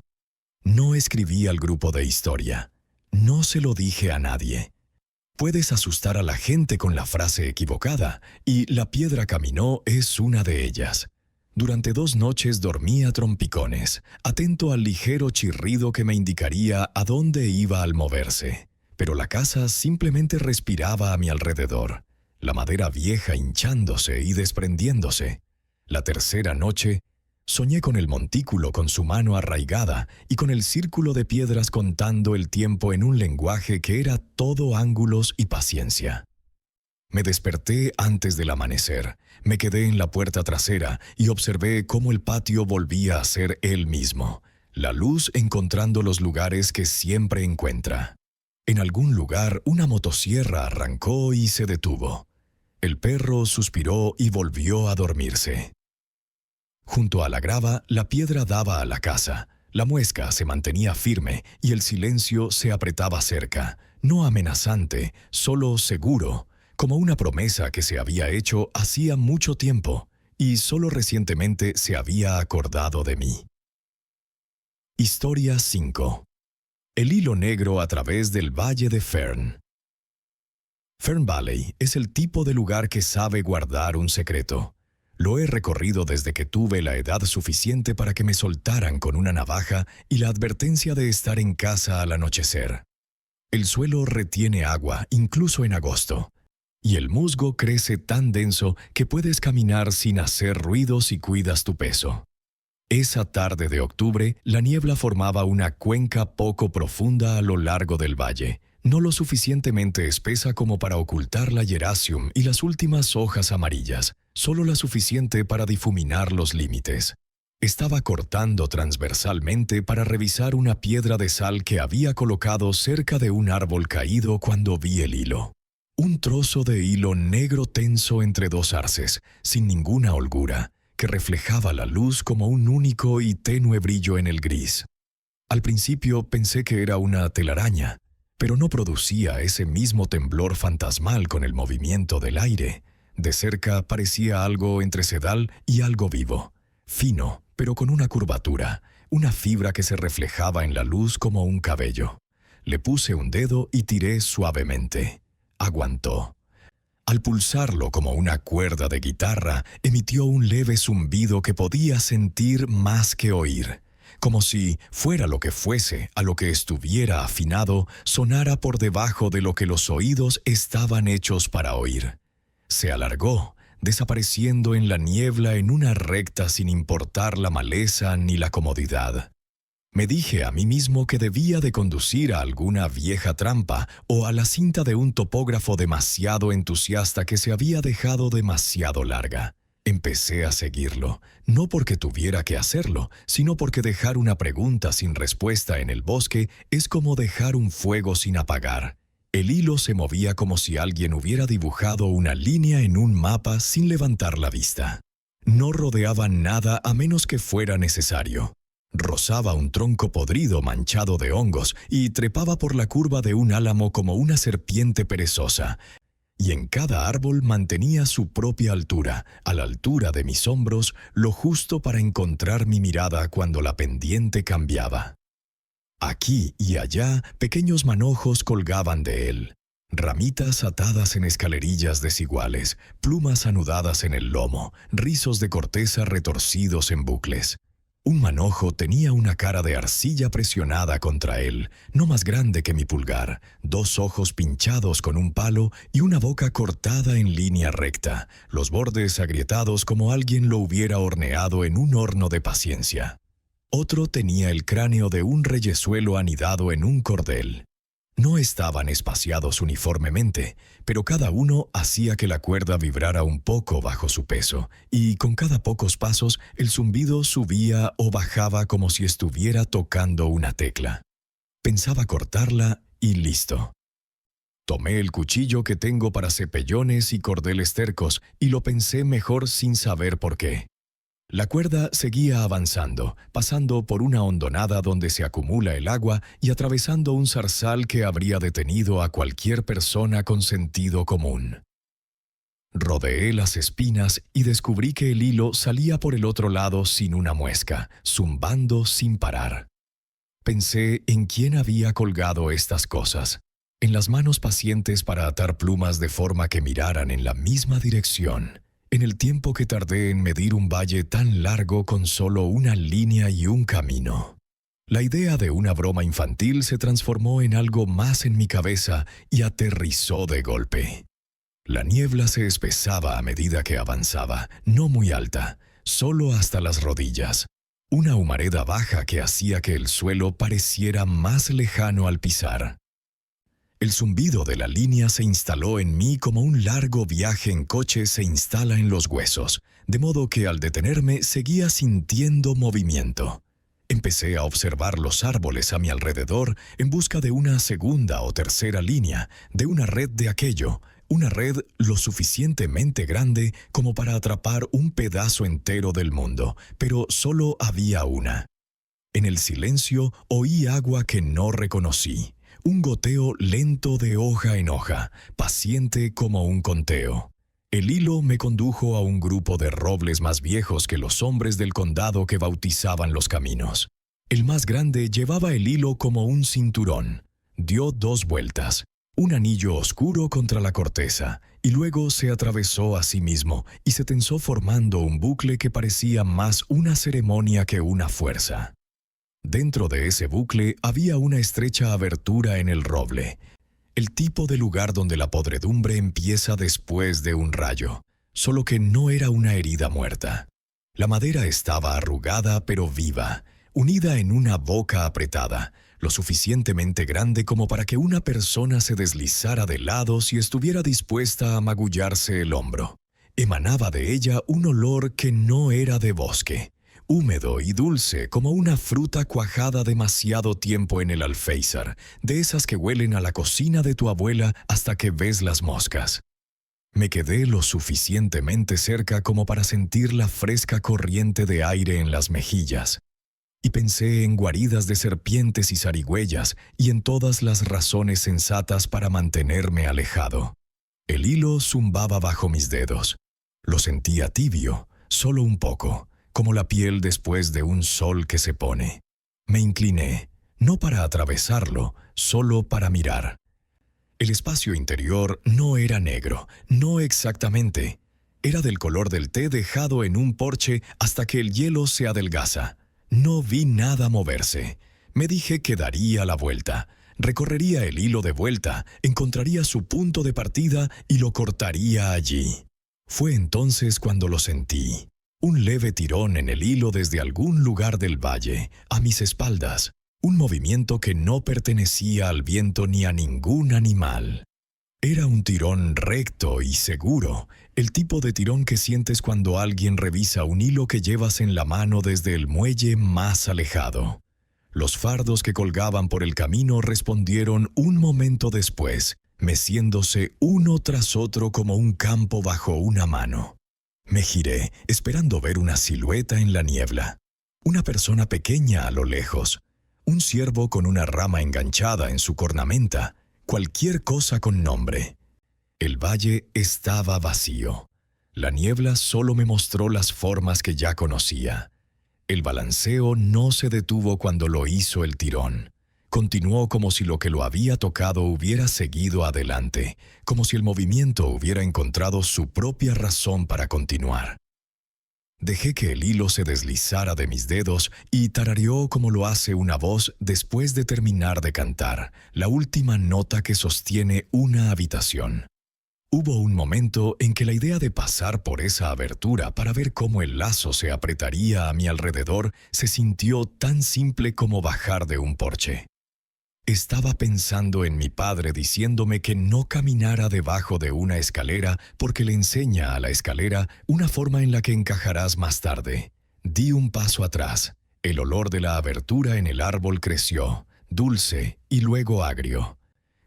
No escribí al grupo de historia. No se lo dije a nadie. Puedes asustar a la gente con la frase equivocada, y la piedra caminó es una de ellas. Durante 2 noches dormí a trompicones, atento al ligero chirrido que me indicaría a dónde iba al moverse. Pero la casa simplemente respiraba a mi alrededor, la madera vieja hinchándose y desprendiéndose. La tercera noche, soñé con el montículo con su mano arraigada y con el círculo de piedras contando el tiempo en un lenguaje que era todo ángulos y paciencia. Me desperté antes del amanecer, me quedé en la puerta trasera y observé cómo el patio volvía a ser él mismo, la luz encontrando los lugares que siempre encuentra. En algún lugar una motosierra arrancó y se detuvo. El perro suspiró y volvió a dormirse. Junto a la grava, la piedra daba a la casa. La muesca se mantenía firme y el silencio se apretaba cerca, no amenazante, solo seguro, como una promesa que se había hecho hacía mucho tiempo y solo recientemente se había acordado de mí. Historia 5. El hilo negro a través del Valle de Fern. Fern Valley es el tipo de lugar que sabe guardar un secreto. Lo he recorrido desde que tuve la edad suficiente para que me soltaran con una navaja y la advertencia de estar en casa al anochecer. El suelo retiene agua, incluso en agosto, y el musgo crece tan denso que puedes caminar sin hacer ruido si cuidas tu peso. Esa tarde de octubre, la niebla formaba una cuenca poco profunda a lo largo del valle, no lo suficientemente espesa como para ocultar la Yerasium y las últimas hojas amarillas, solo la suficiente para difuminar los límites. Estaba cortando transversalmente para revisar una piedra de sal que había colocado cerca de un árbol caído cuando vi el hilo. Un trozo de hilo negro tenso entre 2 arces, sin ninguna holgura, que reflejaba la luz como un único y tenue brillo en el gris. Al principio pensé que era una telaraña, pero no producía ese mismo temblor fantasmal con el movimiento del aire. De cerca parecía algo entre sedal y algo vivo, fino, pero con una curvatura, una fibra que se reflejaba en la luz como un cabello. Le puse un dedo y tiré suavemente. Aguantó. Al pulsarlo como una cuerda de guitarra, emitió un leve zumbido que podía sentir más que oír, como si, fuera lo que fuese, a lo que estuviera afinado, sonara por debajo de lo que los oídos estaban hechos para oír. Se alargó, desapareciendo en la niebla en una recta sin importar la maleza ni la comodidad. Me dije a mí mismo que debía de conducir a alguna vieja trampa o a la cinta de un topógrafo demasiado entusiasta que se había dejado demasiado larga. Empecé a seguirlo, no porque tuviera que hacerlo, sino porque dejar una pregunta sin respuesta en el bosque es como dejar un fuego sin apagar. El hilo se movía como si alguien hubiera dibujado una línea en un mapa sin levantar la vista. No rodeaba nada a menos que fuera necesario. Rozaba un tronco podrido manchado de hongos y trepaba por la curva de un álamo como una serpiente perezosa. Y en cada árbol mantenía su propia altura, a la altura de mis hombros, lo justo para encontrar mi mirada cuando la pendiente cambiaba. Aquí y allá, pequeños manojos colgaban de él. Ramitas atadas en escalerillas desiguales, plumas anudadas en el lomo, rizos de corteza retorcidos en bucles. Un manojo tenía una cara de arcilla presionada contra él, no más grande que mi pulgar, 2 ojos pinchados con un palo y una boca cortada en línea recta, los bordes agrietados como alguien lo hubiera horneado en un horno de paciencia. Otro tenía el cráneo de un reyezuelo anidado en un cordel. No estaban espaciados uniformemente, pero cada uno hacía que la cuerda vibrara un poco bajo su peso, y con cada pocos pasos el zumbido subía o bajaba como si estuviera tocando una tecla. Pensaba cortarla y listo. Tomé el cuchillo que tengo para cepellones y cordeles tercos y lo pensé mejor sin saber por qué. La cuerda seguía avanzando, pasando por una hondonada donde se acumula el agua y atravesando un zarzal que habría detenido a cualquier persona con sentido común. Rodeé las espinas y descubrí que el hilo salía por el otro lado sin una muesca, zumbando sin parar. Pensé en quién había colgado estas cosas, en las manos pacientes para atar plumas de forma que miraran en la misma dirección. En el tiempo que tardé en medir un valle tan largo con solo una línea y un camino. La idea de una broma infantil se transformó en algo más en mi cabeza y aterrizó de golpe. La niebla se espesaba a medida que avanzaba, no muy alta, solo hasta las rodillas. Una humareda baja que hacía que el suelo pareciera más lejano al pisar. El zumbido de la línea se instaló en mí como un largo viaje en coche se instala en los huesos, de modo que al detenerme seguía sintiendo movimiento. Empecé a observar los árboles a mi alrededor en busca de una segunda o tercera línea, de una red de aquello, una red lo suficientemente grande como para atrapar un pedazo entero del mundo, pero solo había una. En el silencio oí agua que no reconocí. Un goteo lento de hoja en hoja, paciente como un conteo. El hilo me condujo a un grupo de robles más viejos que los hombres del condado que bautizaban los caminos. El más grande llevaba el hilo como un cinturón. Dio 2 vueltas, un anillo oscuro contra la corteza, y luego se atravesó a sí mismo y se tensó formando un bucle que parecía más una ceremonia que una fuerza. Dentro de ese bucle había una estrecha abertura en el roble, el tipo de lugar donde la podredumbre empieza después de un rayo, solo que no era una herida muerta. La madera estaba arrugada pero viva, unida en una boca apretada, lo suficientemente grande como para que una persona se deslizara de lado si estuviera dispuesta a magullarse el hombro. Emanaba de ella un olor que no era de bosque. Húmedo y dulce como una fruta cuajada demasiado tiempo en el alféizar, de esas que huelen a la cocina de tu abuela hasta que ves las moscas. Me quedé lo suficientemente cerca como para sentir la fresca corriente de aire en las mejillas, y pensé en guaridas de serpientes y zarigüeyas y en todas las razones sensatas para mantenerme alejado. El hilo zumbaba bajo mis dedos. Lo sentía tibio, solo un poco, como la piel después de un sol que se pone. Me incliné, no para atravesarlo, solo para mirar. El espacio interior no era negro, no exactamente. Era del color del té dejado en un porche hasta que el hielo se adelgaza. No vi nada moverse. Me dije que daría la vuelta. Recorrería el hilo de vuelta, encontraría su punto de partida y lo cortaría allí. Fue entonces cuando lo sentí. Un leve tirón en el hilo desde algún lugar del valle, a mis espaldas. Un movimiento que no pertenecía al viento ni a ningún animal. Era un tirón recto y seguro, el tipo de tirón que sientes cuando alguien revisa un hilo que llevas en la mano desde el muelle más alejado. Los fardos que colgaban por el camino respondieron un momento después, meciéndose uno tras otro como un campo bajo una mano. Me giré, esperando ver una silueta en la niebla. Una persona pequeña a lo lejos. Un ciervo con una rama enganchada en su cornamenta. Cualquier cosa con nombre. El valle estaba vacío. La niebla solo me mostró las formas que ya conocía. El balanceo no se detuvo cuando lo hizo el tirón. Continuó como si lo que lo había tocado hubiera seguido adelante, como si el movimiento hubiera encontrado su propia razón para continuar. Dejé que el hilo se deslizara de mis dedos y tarareó como lo hace una voz después de terminar de cantar, la última nota que sostiene una habitación. Hubo un momento en que la idea de pasar por esa abertura para ver cómo el lazo se apretaría a mi alrededor se sintió tan simple como bajar de un porche. Estaba pensando en mi padre diciéndome que no caminara debajo de una escalera porque le enseña a la escalera una forma en la que encajarás más tarde. Di un paso atrás. El olor de la abertura en el árbol creció, dulce y luego agrio.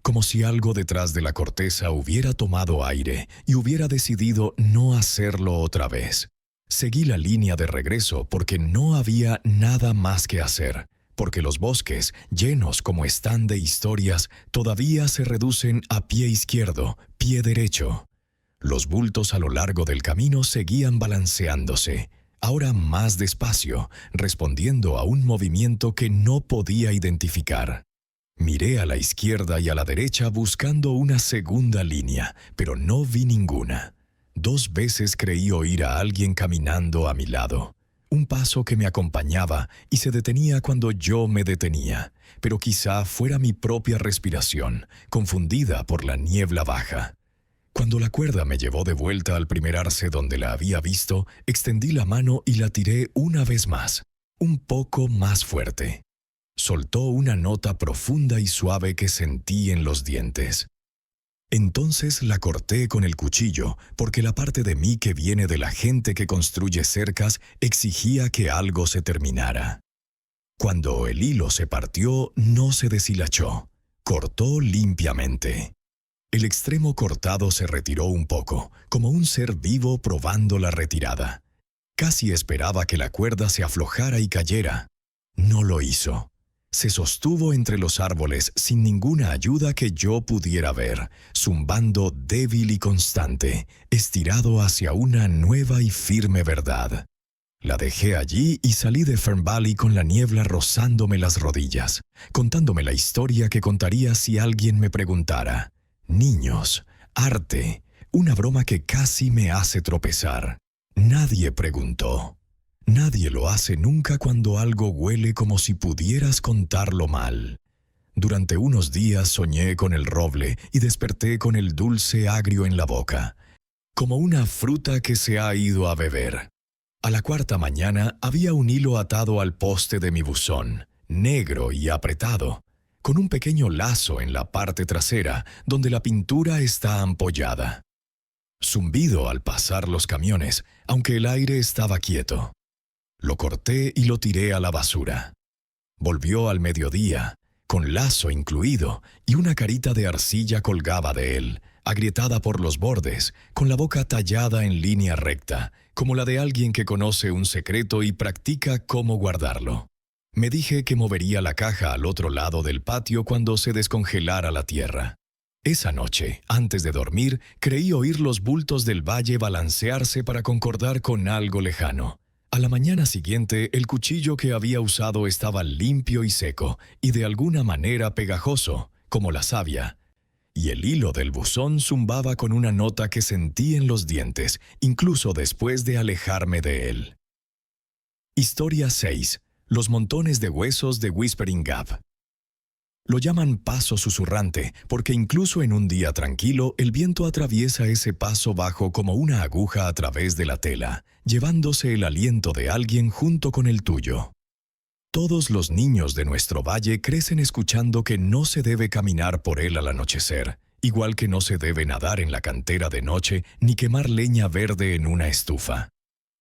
Como si algo detrás de la corteza hubiera tomado aire y hubiera decidido no hacerlo otra vez. Seguí la línea de regreso porque no había nada más que hacer. Porque los bosques, llenos como están de historias, todavía se reducen a pie izquierdo, pie derecho. Los bultos a lo largo del camino seguían balanceándose, ahora más despacio, respondiendo a un movimiento que no podía identificar. Miré a la izquierda y a la derecha buscando una segunda línea, pero no vi ninguna. 2 veces creí oír a alguien caminando a mi lado. Un paso que me acompañaba y se detenía cuando yo me detenía, pero quizá fuera mi propia respiración, confundida por la niebla baja. Cuando la cuerda me llevó de vuelta al primer arce donde la había visto, extendí la mano y la tiré una vez más, un poco más fuerte. Soltó una nota profunda y suave que sentí en los dientes. Entonces la corté con el cuchillo, porque la parte de mí que viene de la gente que construye cercas exigía que algo se terminara. Cuando el hilo se partió, no se deshilachó. Cortó limpiamente. El extremo cortado se retiró un poco, como un ser vivo probando la retirada. Casi esperaba que la cuerda se aflojara y cayera. No lo hizo. Se sostuvo entre los árboles sin ninguna ayuda que yo pudiera ver, zumbando débil y constante, estirado hacia una nueva y firme verdad. La dejé allí y salí de Fern Valley con la niebla rozándome las rodillas, contándome la historia que contaría si alguien me preguntara. Niños, arte, una broma que casi me hace tropezar. Nadie preguntó. Nadie lo hace nunca cuando algo huele como si pudieras contarlo mal. Durante unos días soñé con el roble y desperté con el dulce agrio en la boca, como una fruta que se ha ido a beber. A la 4ª mañana había un hilo atado al poste de mi buzón, negro y apretado, con un pequeño lazo en la parte trasera donde la pintura está ampollada. Zumbido al pasar los camiones, aunque el aire estaba quieto. Lo corté y lo tiré a la basura. Volvió al mediodía, con lazo incluido, y una carita de arcilla colgaba de él, agrietada por los bordes, con la boca tallada en línea recta, como la de alguien que conoce un secreto y practica cómo guardarlo. Me dije que movería la caja al otro lado del patio cuando se descongelara la tierra. Esa noche, antes de dormir, creí oír los bultos del valle balancearse para concordar con algo lejano. A la mañana siguiente, el cuchillo que había usado estaba limpio y seco, y de alguna manera pegajoso, como la savia. Y el hilo del buzón zumbaba con una nota que sentí en los dientes, incluso después de alejarme de él. Historia 6. Los montones de huesos de Whispering Gap. Lo llaman paso susurrante, porque incluso en un día tranquilo, el viento atraviesa ese paso bajo como una aguja a través de la tela, llevándose el aliento de alguien junto con el tuyo. Todos los niños de nuestro valle crecen escuchando que no se debe caminar por él al anochecer, igual que no se debe nadar en la cantera de noche ni quemar leña verde en una estufa.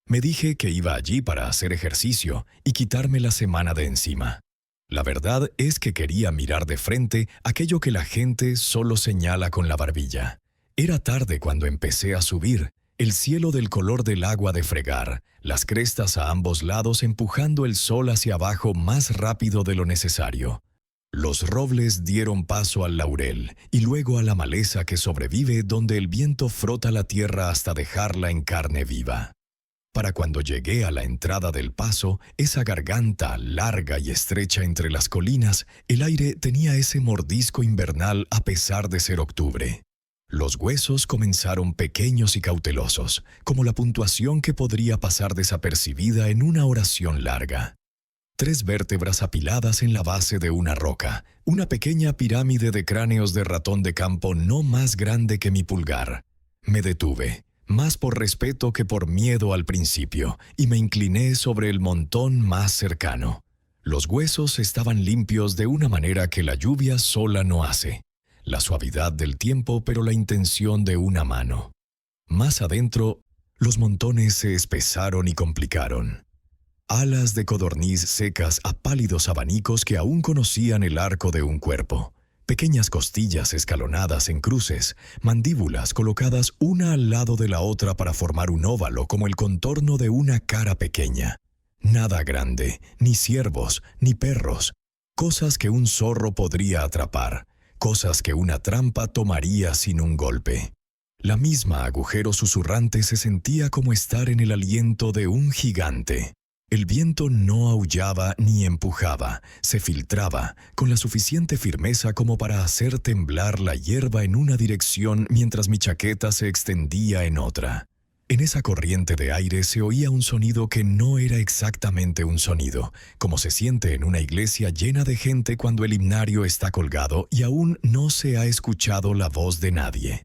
Me dije que iba allí para hacer ejercicio y quitarme la semana de encima. La verdad es que quería mirar de frente aquello que la gente solo señala con la barbilla. Era tarde cuando empecé a subir, el cielo del color del agua de fregar, las crestas a ambos lados empujando el sol hacia abajo más rápido de lo necesario. Los robles dieron paso al laurel y luego a la maleza que sobrevive donde el viento frota la tierra hasta dejarla en carne viva. Para cuando llegué a la entrada del paso, esa garganta larga y estrecha entre las colinas, el aire tenía ese mordisco invernal a pesar de ser octubre. Los huesos comenzaron pequeños y cautelosos, como la puntuación que podría pasar desapercibida en una oración larga. 3 vértebras apiladas en la base de una roca, una pequeña pirámide de cráneos de ratón de campo no más grande que mi pulgar. Me detuve, más por respeto que por miedo al principio, y me incliné sobre el montón más cercano. Los huesos estaban limpios de una manera que la lluvia sola no hace. La suavidad del tiempo, pero la intención de una mano. Más adentro, los montones se espesaron y complicaron. Alas de codorniz secas a pálidos abanicos que aún conocían el arco de un cuerpo. Pequeñas costillas escalonadas en cruces, mandíbulas colocadas una al lado de la otra para formar un óvalo como el contorno de una cara pequeña. Nada grande, ni ciervos, ni perros. Cosas que un zorro podría atrapar, cosas que una trampa tomaría sin un golpe. La misma agujero susurrante se sentía como estar en el aliento de un gigante. El viento no aullaba ni empujaba, se filtraba, con la suficiente firmeza como para hacer temblar la hierba en una dirección mientras mi chaqueta se extendía en otra. En esa corriente de aire se oía un sonido que no era exactamente un sonido, como se siente en una iglesia llena de gente cuando el himnario está colgado y aún no se ha escuchado la voz de nadie.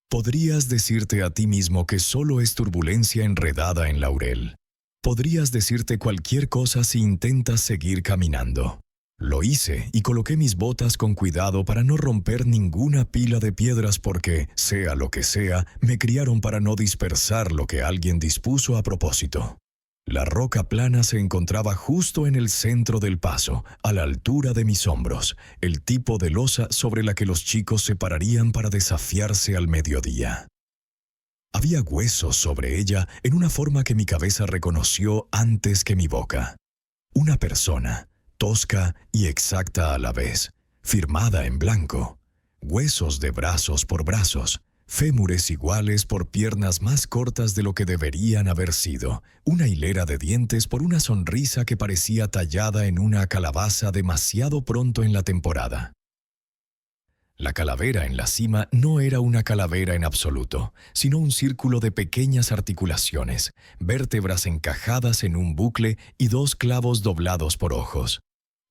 Podrías decirte a ti mismo que solo es turbulencia enredada en laurel. Podrías decirte cualquier cosa si intentas seguir caminando. Lo hice y coloqué mis botas con cuidado para no romper ninguna pila de piedras porque, sea lo que sea, me criaron para no dispersar lo que alguien dispuso a propósito. La roca plana se encontraba justo en el centro del paso, a la altura de mis hombros, el tipo de losa sobre la que los chicos se pararían para desafiarse al mediodía. Había huesos sobre ella en una forma que mi cabeza reconoció antes que mi boca. Una persona, tosca y exacta a la vez, firmada en blanco. Huesos de brazos por brazos, fémures iguales por piernas más cortas de lo que deberían haber sido, una hilera de dientes por una sonrisa que parecía tallada en una calabaza demasiado pronto en la temporada. La calavera en la cima no era una calavera en absoluto, sino un círculo de pequeñas articulaciones, vértebras encajadas en un bucle y 2 clavos doblados por ojos.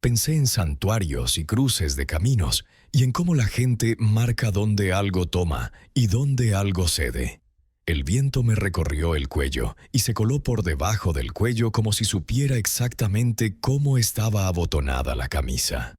Pensé en santuarios y cruces de caminos, y en cómo la gente marca dónde algo toma y dónde algo cede. El viento me recorrió el cuello y se coló por debajo del cuello como si supiera exactamente cómo estaba abotonada la camisa.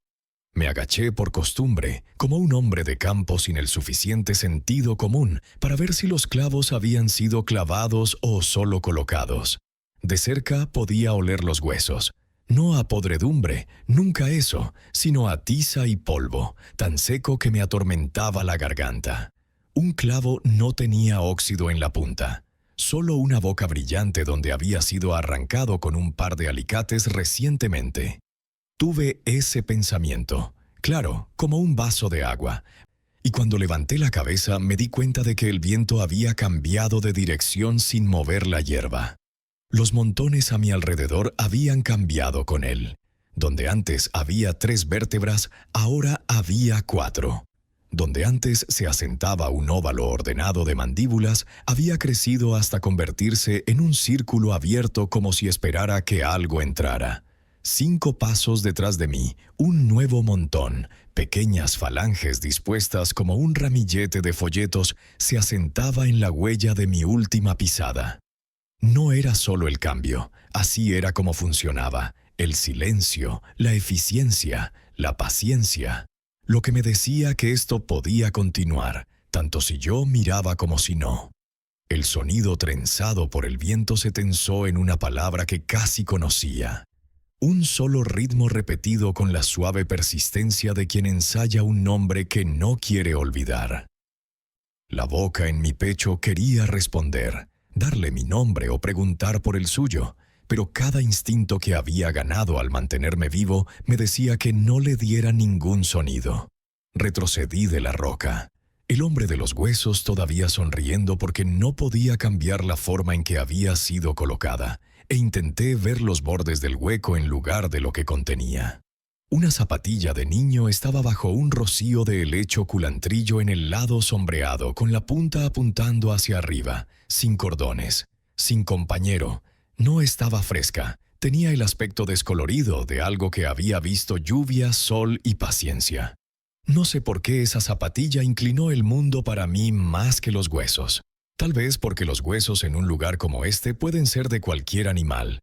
Me agaché por costumbre, como un hombre de campo sin el suficiente sentido común, para ver si los clavos habían sido clavados o solo colocados. De cerca podía oler los huesos. No a podredumbre, nunca eso, sino a tiza y polvo, tan seco que me atormentaba la garganta. Un clavo no tenía óxido en la punta, solo una boca brillante donde había sido arrancado con un par de alicates recientemente. Tuve ese pensamiento, claro, como un vaso de agua, y cuando levanté la cabeza me di cuenta de que el viento había cambiado de dirección sin mover la hierba. Los montones a mi alrededor habían cambiado con él. Donde antes había 3 vértebras, ahora había 4. Donde antes se asentaba un óvalo ordenado de mandíbulas, había crecido hasta convertirse en un círculo abierto como si esperara que algo entrara. 5 pasos detrás de mí, un nuevo montón, pequeñas falanges dispuestas como un ramillete de folletos, se asentaba en la huella de mi última pisada. No era solo el cambio, así era como funcionaba, el silencio, la eficiencia, la paciencia, lo que me decía que esto podía continuar, tanto si yo miraba como si no. El sonido trenzado por el viento se tensó en una palabra que casi conocía. Un solo ritmo repetido con la suave persistencia de quien ensaya un nombre que no quiere olvidar. La boca en mi pecho quería responder, darle mi nombre o preguntar por el suyo, pero cada instinto que había ganado al mantenerme vivo me decía que no le diera ningún sonido. Retrocedí de la roca. El hombre de los huesos todavía sonriendo porque no podía cambiar la forma en que había sido colocada, e intenté ver los bordes del hueco en lugar de lo que contenía. Una zapatilla de niño estaba bajo un rocío de helecho culantrillo en el lado sombreado, con la punta apuntando hacia arriba, sin cordones, sin compañero. No estaba fresca, tenía el aspecto descolorido de algo que había visto lluvia, sol y paciencia. No sé por qué esa zapatilla inclinó el mundo para mí más que los huesos. Tal vez porque los huesos en un lugar como este pueden ser de cualquier animal.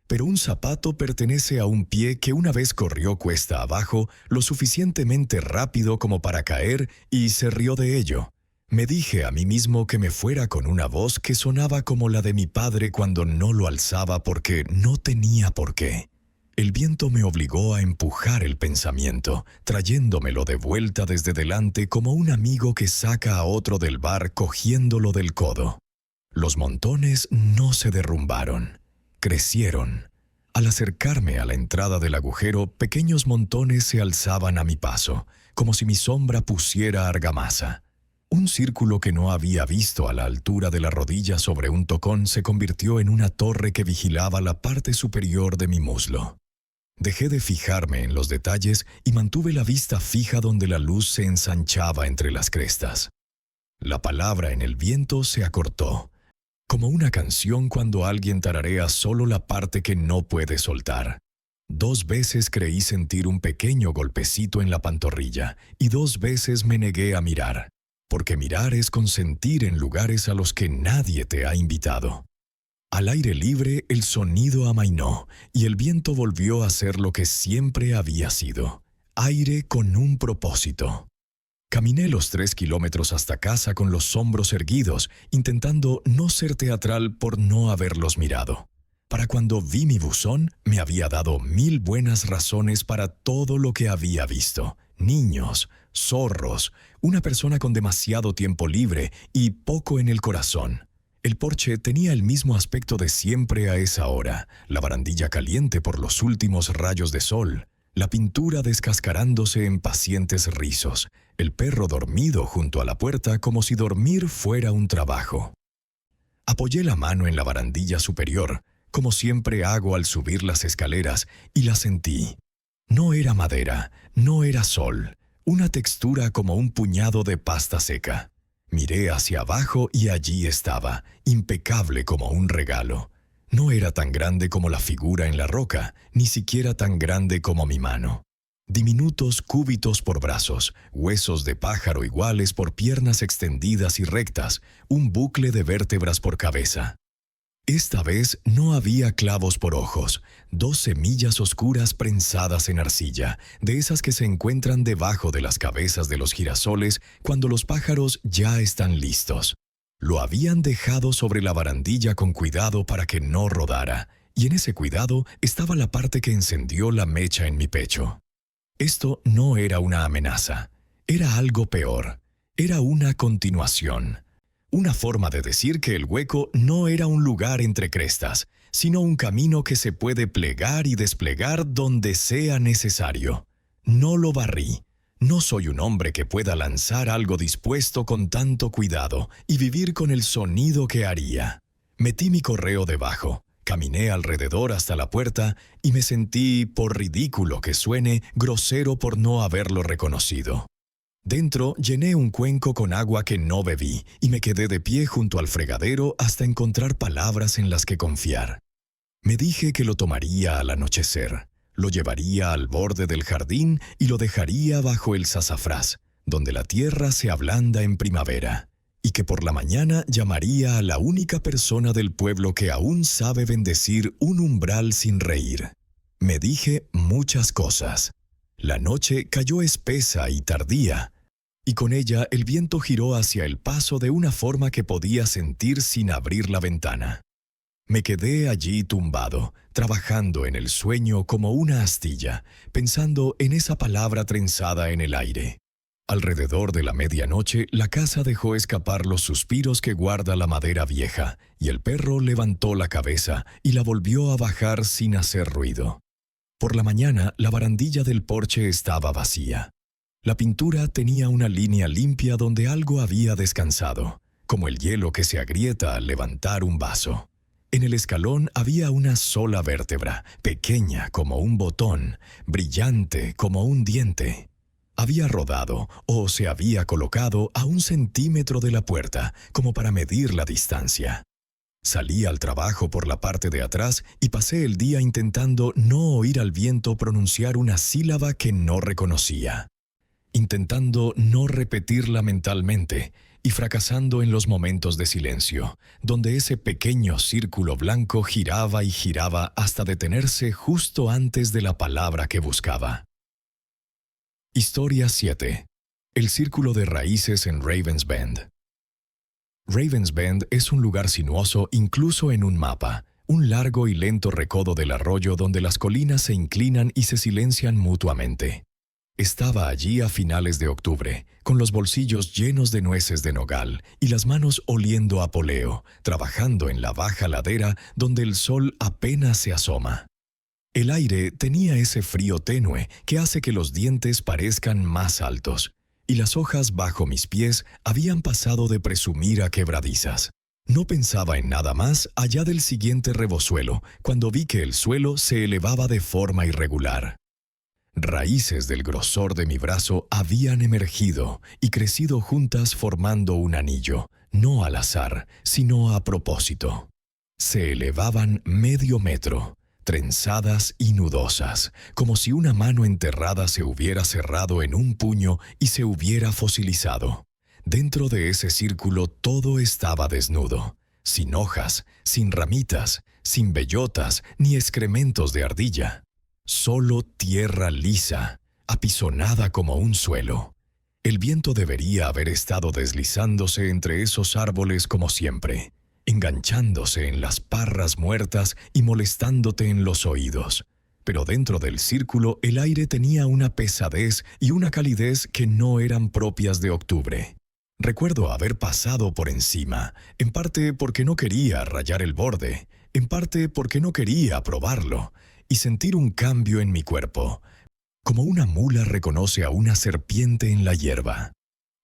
Pero un zapato pertenece a un pie que una vez corrió cuesta abajo lo suficientemente rápido como para caer y se rió de ello. Me dije a mí mismo que me fuera con una voz que sonaba como la de mi padre cuando no lo alzaba porque no tenía por qué. El viento me obligó a empujar el pensamiento, trayéndomelo de vuelta desde delante como un amigo que saca a otro del bar cogiéndolo del codo. Los montones no se derrumbaron, crecieron. Al acercarme a la entrada del agujero, pequeños montones se alzaban a mi paso, como si mi sombra pusiera argamasa. Un círculo que no había visto a la altura de la rodilla sobre un tocón se convirtió en una torre que vigilaba la parte superior de mi muslo. Dejé de fijarme en los detalles y mantuve la vista fija donde la luz se ensanchaba entre las crestas. La palabra en el viento se acortó, como una canción cuando alguien tararea solo la parte que no puede soltar. 2 veces creí sentir un pequeño golpecito en la pantorrilla y 2 veces me negué a mirar, porque mirar es consentir en lugares a los que nadie te ha invitado. Al aire libre el sonido amainó y el viento volvió a ser lo que siempre había sido, aire con un propósito. Caminé los 3 kilómetros hasta casa con los hombros erguidos, intentando no ser teatral por no haberlos mirado. Para cuando vi mi buzón, me había dado 1000 buenas razones para todo lo que había visto. Niños, zorros, una persona con demasiado tiempo libre y poco en el corazón. El porche tenía el mismo aspecto de siempre a esa hora, la barandilla caliente por los últimos rayos de sol, la pintura descascarándose en pacientes rizos, el perro dormido junto a la puerta como si dormir fuera un trabajo. Apoyé la mano en la barandilla superior, como siempre hago al subir las escaleras, y la sentí. No era madera, no era sol, una textura como un puñado de pasta seca. Miré hacia abajo y allí estaba, impecable como un regalo. No era tan grande como la figura en la roca, ni siquiera tan grande como mi mano. Diminutos cúbitos por brazos, huesos de pájaro iguales por piernas extendidas y rectas, un bucle de vértebras por cabeza. Esta vez no había clavos por ojos, 2 semillas oscuras prensadas en arcilla, de esas que se encuentran debajo de las cabezas de los girasoles cuando los pájaros ya están listos. Lo habían dejado sobre la barandilla con cuidado para que no rodara, y en ese cuidado estaba la parte que encendió la mecha en mi pecho. Esto no era una amenaza, era algo peor, era una continuación. Una forma de decir que el hueco no era un lugar entre crestas, sino un camino que se puede plegar y desplegar donde sea necesario. No lo barrí. No soy un hombre que pueda lanzar algo dispuesto con tanto cuidado y vivir con el sonido que haría. Metí mi correo debajo, caminé alrededor hasta la puerta y me sentí, por ridículo que suene, grosero por no haberlo reconocido. Dentro llené un cuenco con agua que no bebí y me quedé de pie junto al fregadero hasta encontrar palabras en las que confiar. Me dije que lo tomaría al anochecer. Lo llevaría al borde del jardín y lo dejaría bajo el sazafrás, donde la tierra se ablanda en primavera, y que por la mañana llamaría a la única persona del pueblo que aún sabe bendecir un umbral sin reír. Me dije muchas cosas. La noche cayó espesa y tardía, y con ella el viento giró hacia el paso de una forma que podía sentir sin abrir la ventana. Me quedé allí tumbado, trabajando en el sueño como una astilla, pensando en esa palabra trenzada en el aire. Alrededor de la medianoche, la casa dejó escapar los suspiros que guarda la madera vieja, y el perro levantó la cabeza y la volvió a bajar sin hacer ruido. Por la mañana, la barandilla del porche estaba vacía. La pintura tenía una línea limpia donde algo había descansado, como el hielo que se agrieta al levantar un vaso. En el escalón había una sola vértebra, pequeña como un botón, brillante como un diente. Había rodado o se había colocado a 1 centímetro de la puerta, como para medir la distancia. Salí al trabajo por la parte de atrás y pasé el día intentando no oír al viento pronunciar una sílaba que no reconocía, intentando no repetirla mentalmente y fracasando en los momentos de silencio, donde ese pequeño círculo blanco giraba y giraba hasta detenerse justo antes de la palabra que buscaba. Historia 7. El círculo de raíces en Ravens Bend. Ravens Bend es un lugar sinuoso incluso en un mapa, un largo y lento recodo del arroyo donde las colinas se inclinan y se silencian mutuamente. Estaba allí a finales de octubre, con los bolsillos llenos de nueces de nogal y las manos oliendo a poleo, trabajando en la baja ladera donde el sol apenas se asoma. El aire tenía ese frío tenue que hace que los dientes parezcan más altos, y las hojas bajo mis pies habían pasado de presumir a quebradizas. No pensaba en nada más allá del siguiente rebosuelo, cuando vi que el suelo se elevaba de forma irregular. Raíces del grosor de mi brazo habían emergido y crecido juntas formando un anillo, no al azar, sino a propósito. Se elevaban medio metro, trenzadas y nudosas, como si una mano enterrada se hubiera cerrado en un puño y se hubiera fosilizado. Dentro de ese círculo todo estaba desnudo, sin hojas, sin ramitas, sin bellotas ni excrementos de ardilla. Solo tierra lisa, apisonada como un suelo. El viento debería haber estado deslizándose entre esos árboles como siempre, enganchándose en las parras muertas y molestándote en los oídos. Pero dentro del círculo el aire tenía una pesadez y una calidez que no eran propias de octubre. Recuerdo haber pasado por encima, en parte porque no quería rayar el borde, en parte porque no quería probarlo, y sentir un cambio en mi cuerpo, como una mula reconoce a una serpiente en la hierba.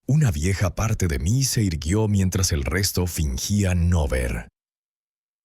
Una vieja parte de mí se irguió mientras el resto fingía no ver.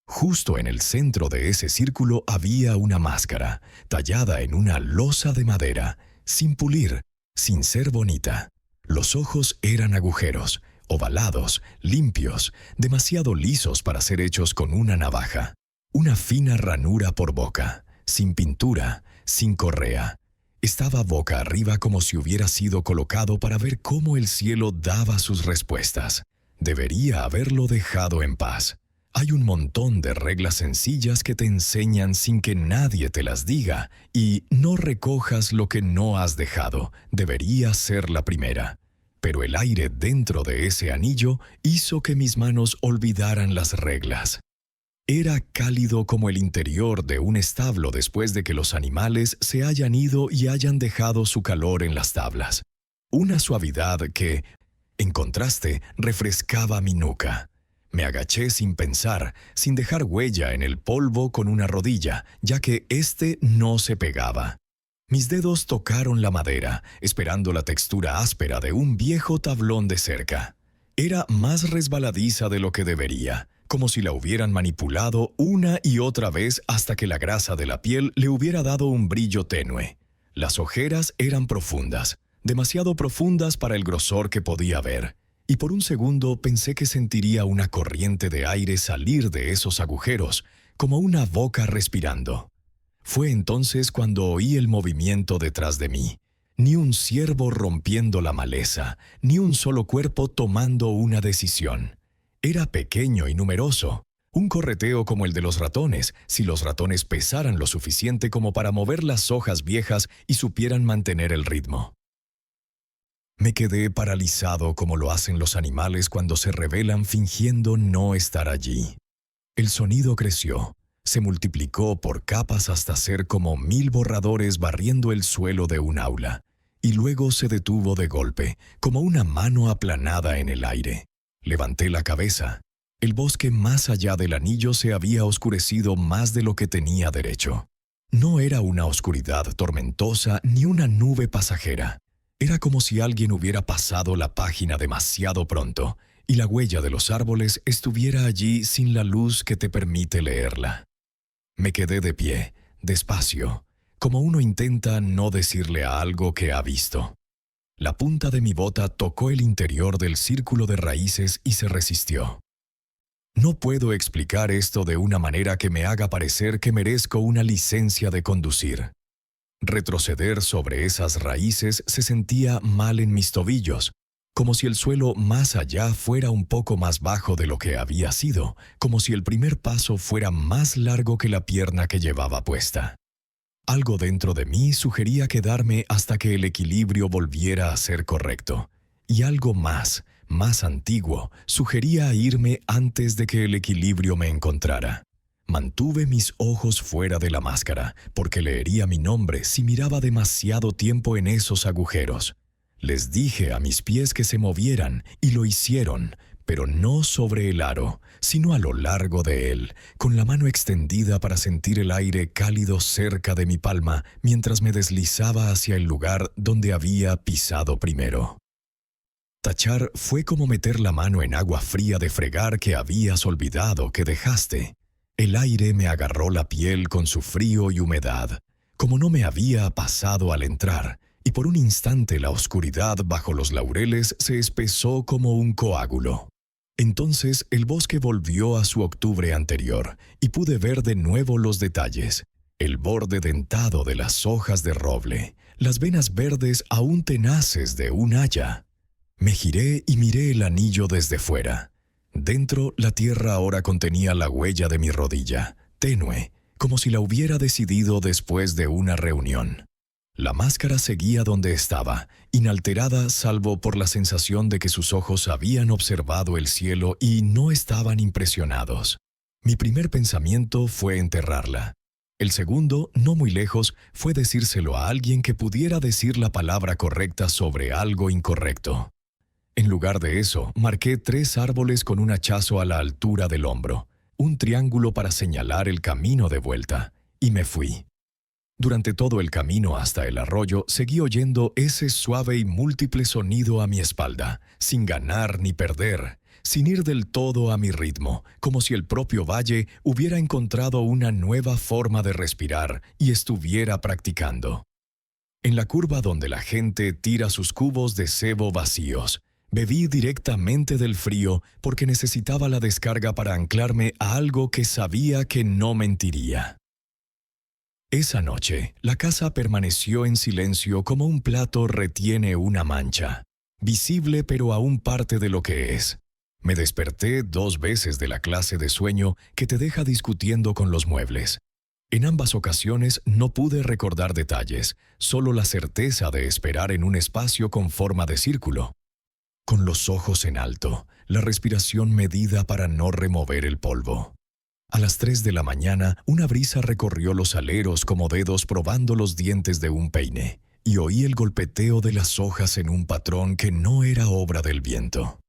Justo en el centro de ese círculo había una máscara, tallada en una losa de madera, sin pulir, sin ser bonita. Los ojos eran agujeros, ovalados, limpios, demasiado lisos para ser hechos con una navaja. Una fina ranura por boca, sin pintura, sin correa. Estaba boca arriba como si hubiera sido colocado para ver cómo el cielo daba sus respuestas. Debería haberlo dejado en paz. Hay un montón de reglas sencillas que te enseñan sin que nadie te las diga, y no recojas lo que no has dejado. Debería ser la primera. Pero el aire dentro de ese anillo hizo que mis manos olvidaran las reglas. Era cálido como el interior de un establo después de que los animales se hayan ido y hayan dejado su calor en las tablas. Una suavidad que, en contraste, refrescaba mi nuca. Me agaché sin pensar, sin dejar huella en el polvo con una rodilla, ya que éste no se pegaba. Mis dedos tocaron la madera, esperando la textura áspera de un viejo tablón de cerca. Era más resbaladiza de lo que debería, como si la hubieran manipulado una y otra vez hasta que la grasa de la piel le hubiera dado un brillo tenue. Las ojeras eran profundas, demasiado profundas para el grosor que podía ver, y por un segundo pensé que sentiría una corriente de aire salir de esos agujeros, como una boca respirando. Fue entonces cuando oí el movimiento detrás de mí. Ni un ciervo rompiendo la maleza, ni un solo cuerpo tomando una decisión. Era pequeño y numeroso. Un correteo como el de los ratones, si los ratones pesaran lo suficiente como para mover las hojas viejas y supieran mantener el ritmo. Me quedé paralizado como lo hacen los animales cuando se rebelan fingiendo no estar allí. El sonido creció, se multiplicó por capas hasta ser como 1000 borradores barriendo el suelo de un aula, y luego se detuvo de golpe, como una mano aplanada en el aire. Levanté la cabeza. El bosque más allá del anillo se había oscurecido más de lo que tenía derecho. No era una oscuridad tormentosa ni una nube pasajera. Era como si alguien hubiera pasado la página demasiado pronto y la huella de los árboles estuviera allí sin la luz que te permite leerla. Me quedé de pie, despacio, como uno intenta no decirle a algo que ha visto. La punta de mi bota tocó el interior del círculo de raíces y se resistió. No puedo explicar esto de una manera que me haga parecer que merezco una licencia de conducir. Retroceder sobre esas raíces se sentía mal en mis tobillos, como si el suelo más allá fuera un poco más bajo de lo que había sido, como si el primer paso fuera más largo que la pierna que llevaba puesta. Algo dentro de mí sugería quedarme hasta que el equilibrio volviera a ser correcto, y algo más antiguo, sugería irme antes de que el equilibrio me encontrara. Mantuve mis ojos fuera de la máscara, porque leería mi nombre si miraba demasiado tiempo en esos agujeros. Les dije a mis pies que se movieran, y lo hicieron, pero no sobre el aro, sino a lo largo de él, con la mano extendida para sentir el aire cálido cerca de mi palma mientras me deslizaba hacia el lugar donde había pisado primero. Tachar fue como meter la mano en agua fría de fregar que habías olvidado que dejaste. El aire me agarró la piel con su frío y humedad, como no me había pasado al entrar, y por un instante la oscuridad bajo los laureles se espesó como un coágulo. Entonces el bosque volvió a su octubre anterior, y pude ver de nuevo los detalles. El borde dentado de las hojas de roble, las venas verdes aún tenaces de un haya. Me giré y miré el anillo desde fuera. Dentro, la tierra ahora contenía la huella de mi rodilla, tenue, como si la hubiera decidido después de una reunión. La máscara seguía donde estaba, inalterada salvo por la sensación de que sus ojos habían observado el cielo y no estaban impresionados. Mi primer pensamiento fue enterrarla. El segundo, no muy lejos, fue decírselo a alguien que pudiera decir la palabra correcta sobre algo incorrecto. En lugar de eso, marqué 3 árboles con un hachazo a la altura del hombro, un triángulo para señalar el camino de vuelta, y me fui. Durante todo el camino hasta el arroyo, seguí oyendo ese suave y múltiple sonido a mi espalda, sin ganar ni perder, sin ir del todo a mi ritmo, como si el propio valle hubiera encontrado una nueva forma de respirar y estuviera practicando. En la curva donde la gente tira sus cubos de sebo vacíos, bebí directamente del frío porque necesitaba la descarga para anclarme a algo que sabía que no mentiría. Esa noche, la casa permaneció en silencio como un plato retiene una mancha, visible pero aún parte de lo que es. Me desperté 2 veces de la clase de sueño que te deja discutiendo con los muebles. En ambas ocasiones no pude recordar detalles, solo la certeza de esperar en un espacio con forma de círculo. Con los ojos en alto, la respiración medida para no remover el polvo. A las 3 de la mañana, una brisa recorrió los aleros como dedos probando los dientes de un peine, y oí el golpeteo de las hojas en un patrón que no era obra del viento.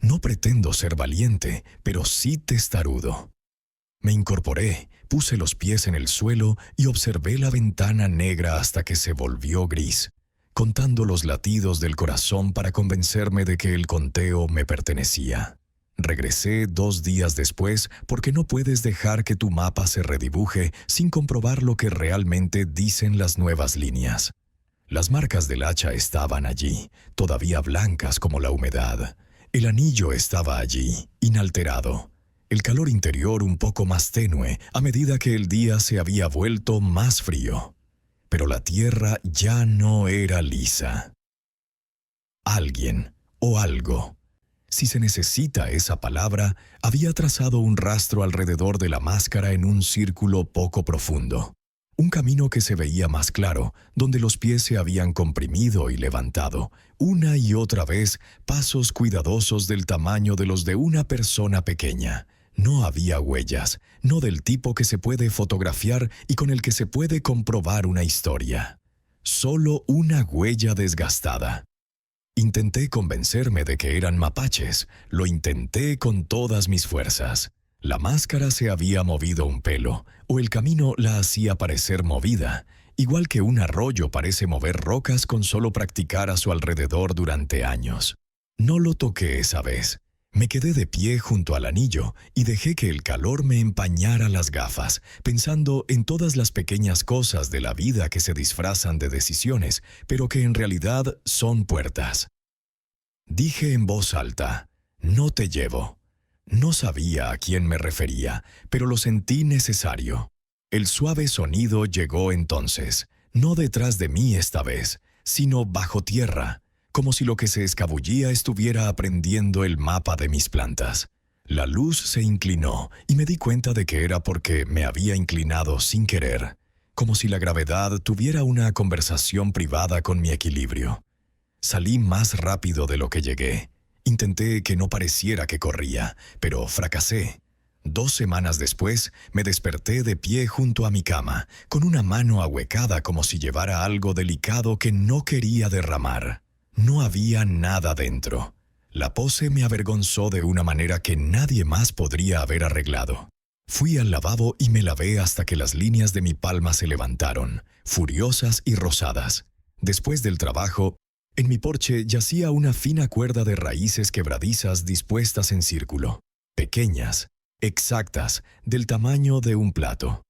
No pretendo ser valiente, pero sí testarudo. Me incorporé, puse los pies en el suelo y observé la ventana negra hasta que se volvió gris, contando los latidos del corazón para convencerme de que el conteo me pertenecía. Regresé 2 días después porque no puedes dejar que tu mapa se redibuje sin comprobar lo que realmente dicen las nuevas líneas. Las marcas del hacha estaban allí, todavía blancas como la humedad. El anillo estaba allí, inalterado. el calor interior un poco más tenue a medida que el día se había vuelto más frío. Pero la tierra ya no era lisa. Alguien o algo, si se necesita esa palabra, había trazado un rastro alrededor de la máscara en un círculo poco profundo. Un camino que se veía más claro, donde los pies se habían comprimido y levantado, una y otra vez, pasos cuidadosos del tamaño de los de una persona pequeña. No había huellas, no del tipo que se puede fotografiar y con el que se puede comprobar una historia. Solo una huella desgastada. Intenté convencerme de que eran mapaches, lo intenté con todas mis fuerzas. La máscara se había movido un pelo, o el camino la hacía parecer movida, igual que un arroyo parece mover rocas con solo practicar a su alrededor durante años. No lo toqué esa vez. Me quedé de pie junto al anillo y dejé que el calor me empañara las gafas, pensando en todas las pequeñas cosas de la vida que se disfrazan de decisiones, pero que en realidad son puertas. Dije en voz alta, «No te llevo». No sabía a quién me refería, pero lo sentí necesario. El suave sonido llegó entonces, no detrás de mí esta vez, sino bajo tierra, como si lo que se escabullía estuviera aprendiendo el mapa de mis plantas. La luz se inclinó y me di cuenta de que era porque me había inclinado sin querer, como si la gravedad tuviera una conversación privada con mi equilibrio. Salí más rápido de lo que llegué. Intenté que no pareciera que corría, pero fracasé. 2 semanas después, me desperté de pie junto a mi cama, con una mano ahuecada como si llevara algo delicado que no quería derramar. No había nada dentro. La pose me avergonzó de una manera que nadie más podría haber arreglado. Fui al lavabo y me lavé hasta que las líneas de mi palma se levantaron, furiosas y rosadas. Después del trabajo, en mi porche yacía una fina cuerda de raíces quebradizas dispuestas en círculo, pequeñas, exactas, del tamaño de un plato.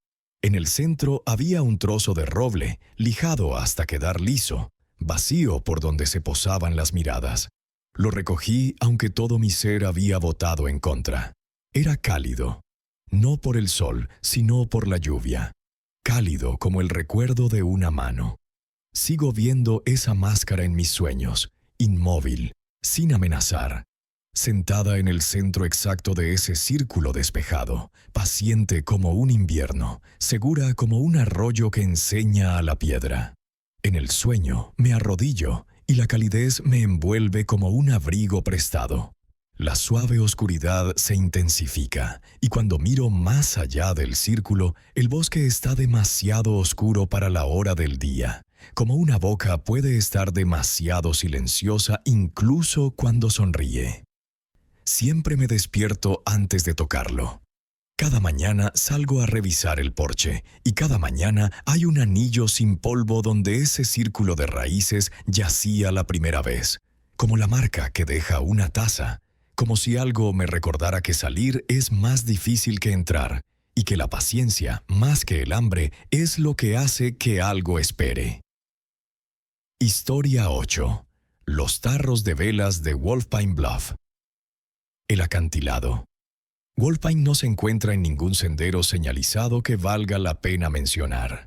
En el centro había un trozo de roble, lijado hasta quedar liso, vacío por donde se posaban las miradas. Lo recogí aunque todo mi ser había votado en contra. Era cálido, no por el sol, sino por la lluvia. Cálido como el recuerdo de una mano. Sigo viendo esa máscara en mis sueños, inmóvil, sin amenazar, sentada en el centro exacto de ese círculo despejado, paciente como un invierno, segura como un arroyo que enseña a la piedra. En el sueño me arrodillo y la calidez me envuelve como un abrigo prestado. La suave oscuridad se intensifica y cuando miro más allá del círculo, el bosque está demasiado oscuro para la hora del día. Como una boca puede estar demasiado silenciosa incluso cuando sonríe. Siempre me despierto antes de tocarlo. Cada mañana salgo a revisar el porche y cada mañana hay un anillo sin polvo donde ese círculo de raíces yacía la primera vez, como la marca que deja una taza, como si algo me recordara que salir es más difícil que entrar y que la paciencia, más que el hambre, es lo que hace que algo espere. Historia 8. Los tarros de velas de Wolf Pine Bluff. El acantilado. Wolf Pine no se encuentra en ningún sendero señalizado que valga la pena mencionar.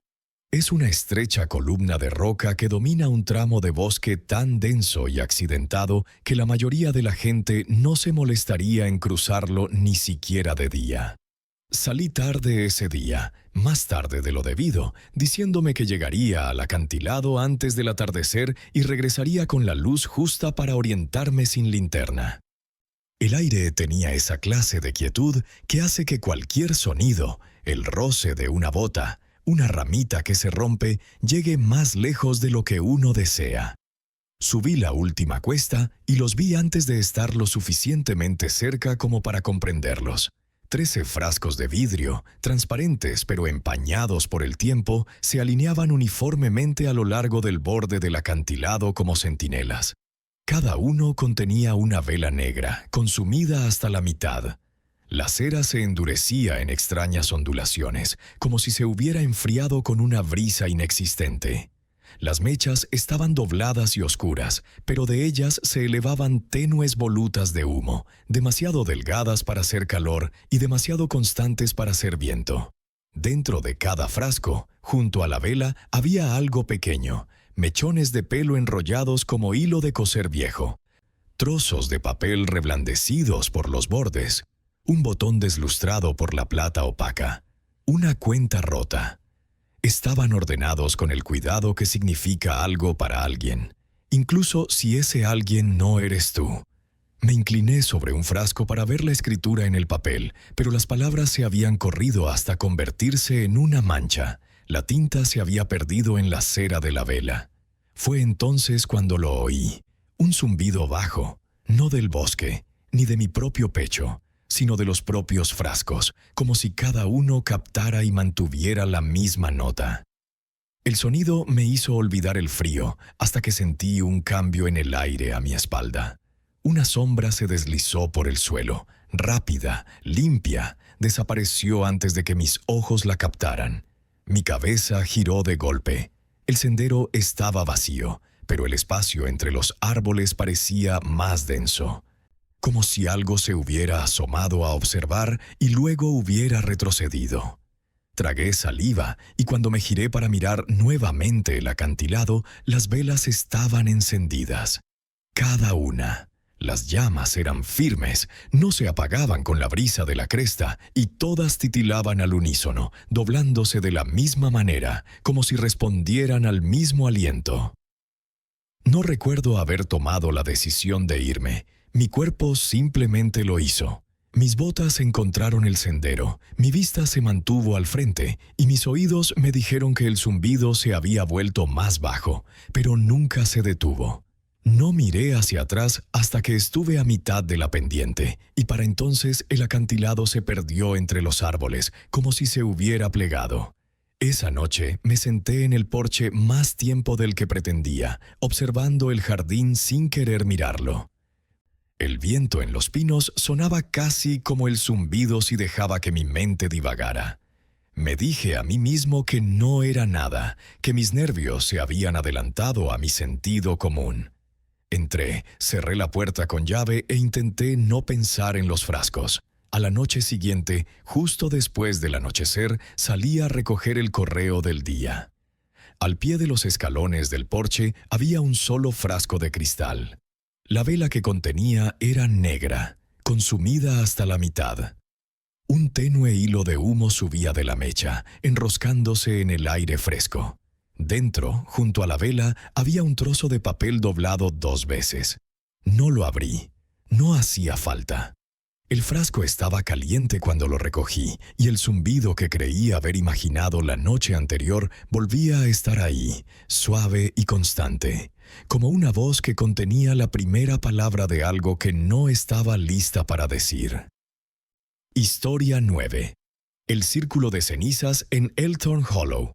Es una estrecha columna de roca que domina un tramo de bosque tan denso y accidentado que la mayoría de la gente no se molestaría en cruzarlo ni siquiera de día. Salí tarde ese día, más tarde de lo debido, diciéndome que llegaría al acantilado antes del atardecer y regresaría con la luz justa para orientarme sin linterna. El aire tenía esa clase de quietud que hace que cualquier sonido, el roce de una bota, una ramita que se rompe, llegue más lejos de lo que uno desea. Subí la última cuesta y los vi antes de estar lo suficientemente cerca como para comprenderlos. 13 frascos de vidrio, transparentes pero empañados por el tiempo, se alineaban uniformemente a lo largo del borde del acantilado como centinelas. Cada uno contenía una vela negra, consumida hasta la mitad. La cera se endurecía en extrañas ondulaciones, como si se hubiera enfriado con una brisa inexistente. Las mechas estaban dobladas y oscuras, pero de ellas se elevaban tenues volutas de humo, demasiado delgadas para hacer calor y demasiado constantes para hacer viento. Dentro de cada frasco, junto a la vela, había algo pequeño, mechones de pelo enrollados como hilo de coser viejo, trozos de papel reblandecidos por los bordes, un botón deslustrado por la plata opaca, una cuenta rota. Estaban ordenados con el cuidado que significa algo para alguien, incluso si ese alguien no eres tú. Me incliné sobre un frasco para ver la escritura en el papel, pero las palabras se habían corrido hasta convertirse en una mancha. La tinta se había perdido en la cera de la vela. Fue entonces cuando lo oí. Un zumbido bajo, no del bosque, ni de mi propio pecho, sino de los propios frascos, como si cada uno captara y mantuviera la misma nota. El sonido me hizo olvidar el frío, hasta que sentí un cambio en el aire a mi espalda. Una sombra se deslizó por el suelo, rápida, limpia, desapareció antes de que mis ojos la captaran. Mi cabeza giró de golpe. El sendero estaba vacío, pero el espacio entre los árboles parecía más denso, como si algo se hubiera asomado a observar y luego hubiera retrocedido. Tragué saliva y cuando me giré para mirar nuevamente el acantilado, las velas estaban encendidas. Cada una. Las llamas eran firmes, no se apagaban con la brisa de la cresta y todas titilaban al unísono, doblándose de la misma manera, como si respondieran al mismo aliento. No recuerdo haber tomado la decisión de irme. Mi cuerpo simplemente lo hizo. Mis botas encontraron el sendero, mi vista se mantuvo al frente y mis oídos me dijeron que el zumbido se había vuelto más bajo, pero nunca se detuvo. No miré hacia atrás hasta que estuve a mitad de la pendiente, y para entonces el acantilado se perdió entre los árboles, como si se hubiera plegado. Esa noche me senté en el porche más tiempo del que pretendía, observando el jardín sin querer mirarlo. El viento en los pinos sonaba casi como el zumbido si dejaba que mi mente divagara. Me dije a mí mismo que no era nada, que mis nervios se habían adelantado a mi sentido común. Entré, cerré la puerta con llave e intenté no pensar en los frascos. A la noche siguiente, justo después del anochecer, salí a recoger el correo del día. Al pie de los escalones del porche había un solo frasco de cristal. La vela que contenía era negra, consumida hasta la mitad. Un tenue hilo de humo subía de la mecha, enroscándose en el aire fresco. Dentro, junto a la vela, había un trozo de papel doblado 2 veces. No lo abrí. No hacía falta. El frasco estaba caliente cuando lo recogí, y el zumbido que creí haber imaginado la noche anterior volvía a estar ahí, suave y constante, como una voz que contenía la primera palabra de algo que no estaba lista para decir. Historia 9. El círculo de cenizas en Elthorn Hollow.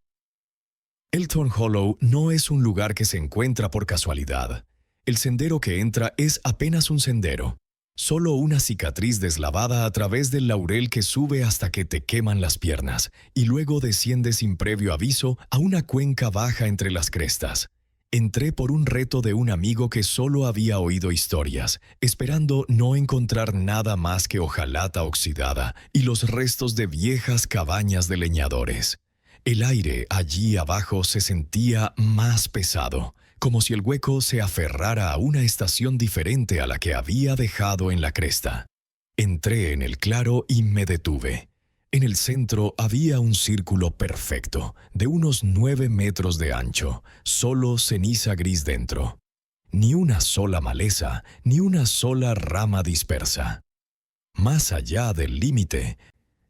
Elthorn Hollow no es un lugar que se encuentra por casualidad. El sendero que entra es apenas un sendero, solo una cicatriz deslavada a través del laurel que sube hasta que te queman las piernas y luego desciende sin previo aviso a una cuenca baja entre las crestas. Entré por un reto de un amigo que solo había oído historias, esperando no encontrar nada más que hojalata oxidada y los restos de viejas cabañas de leñadores. El aire allí abajo se sentía más pesado, como si el hueco se aferrara a una estación diferente a la que había dejado en la cresta. Entré en el claro y me detuve. En el centro había un círculo perfecto, de unos 9 metros de ancho, solo ceniza gris dentro. Ni una sola maleza, ni una sola rama dispersa. Más allá del límite,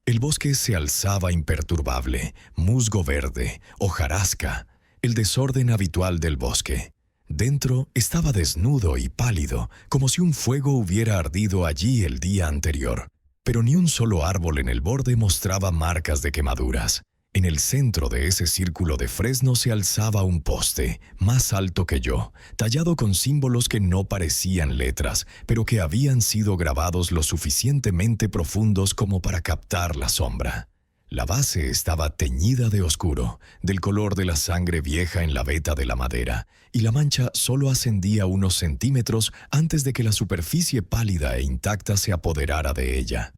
el bosque se alzaba imperturbable, musgo verde, hojarasca, el desorden habitual del bosque. Dentro estaba desnudo y pálido, como si un fuego hubiera ardido allí el día anterior. Pero ni un solo árbol en el borde mostraba marcas de quemaduras. En el centro de ese círculo de fresno se alzaba un poste, más alto que yo, tallado con símbolos que no parecían letras, pero que habían sido grabados lo suficientemente profundos como para captar la sombra. La base estaba teñida de oscuro, del color de la sangre vieja en la veta de la madera, y la mancha solo ascendía unos centímetros antes de que la superficie pálida e intacta se apoderara de ella.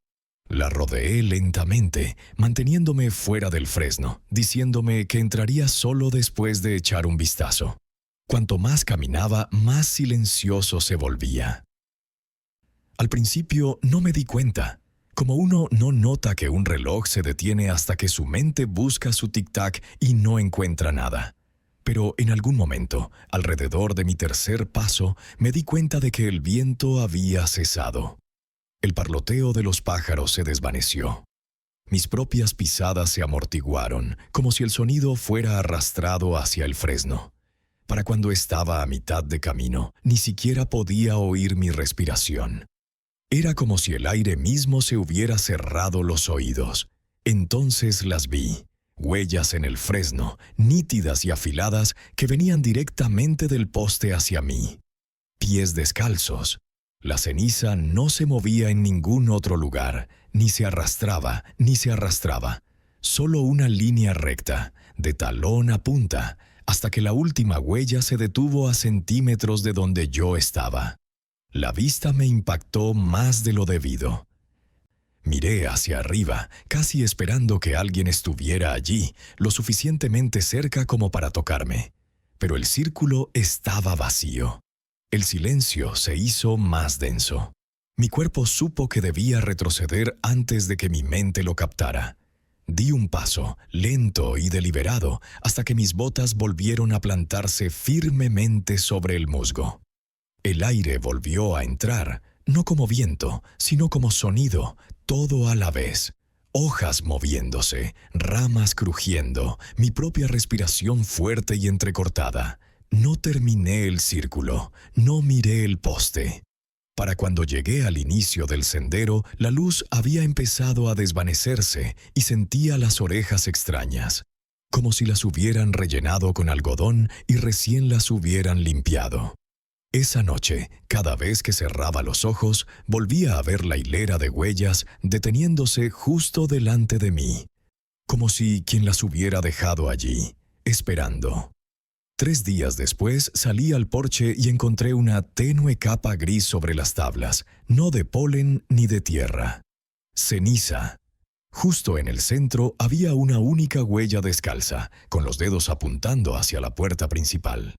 La rodeé lentamente, manteniéndome fuera del fresno, diciéndome que entraría solo después de echar un vistazo. Cuanto más caminaba, más silencioso se volvía. Al principio no me di cuenta. Como uno no nota que un reloj se detiene hasta que su mente busca su tic-tac y no encuentra nada. Pero en algún momento, alrededor de mi tercer paso, me di cuenta de que el viento había cesado. El parloteo de los pájaros se desvaneció. Mis propias pisadas se amortiguaron, como si el sonido fuera arrastrado hacia el fresno. Para cuando estaba a mitad de camino, ni siquiera podía oír mi respiración. Era como si el aire mismo se hubiera cerrado los oídos. Entonces las vi, huellas en el fresno, nítidas y afiladas que venían directamente del poste hacia mí. Pies descalzos. La ceniza no se movía en ningún otro lugar, ni se arrastraba, ni se arrastraba. Solo una línea recta, de talón a punta, hasta que la última huella se detuvo a centímetros de donde yo estaba. La vista me impactó más de lo debido. Miré hacia arriba, casi esperando que alguien estuviera allí, lo suficientemente cerca como para tocarme. Pero el círculo estaba vacío. El silencio se hizo más denso. Mi cuerpo supo que debía retroceder antes de que mi mente lo captara. Di un paso, lento y deliberado, hasta que mis botas volvieron a plantarse firmemente sobre el musgo. El aire volvió a entrar, no como viento, sino como sonido, todo a la vez. Hojas moviéndose, ramas crujiendo, mi propia respiración fuerte y entrecortada. No terminé el círculo, no miré el poste. Para cuando llegué al inicio del sendero, la luz había empezado a desvanecerse y sentía las orejas extrañas, como si las hubieran rellenado con algodón y recién las hubieran limpiado. Esa noche, cada vez que cerraba los ojos, volvía a ver la hilera de huellas deteniéndose justo delante de mí, como si quien las hubiera dejado allí, esperando. 3 días después salí al porche y encontré una tenue capa gris sobre las tablas, no de polen ni de tierra. Ceniza. Justo en el centro había una única huella descalza, con los dedos apuntando hacia la puerta principal.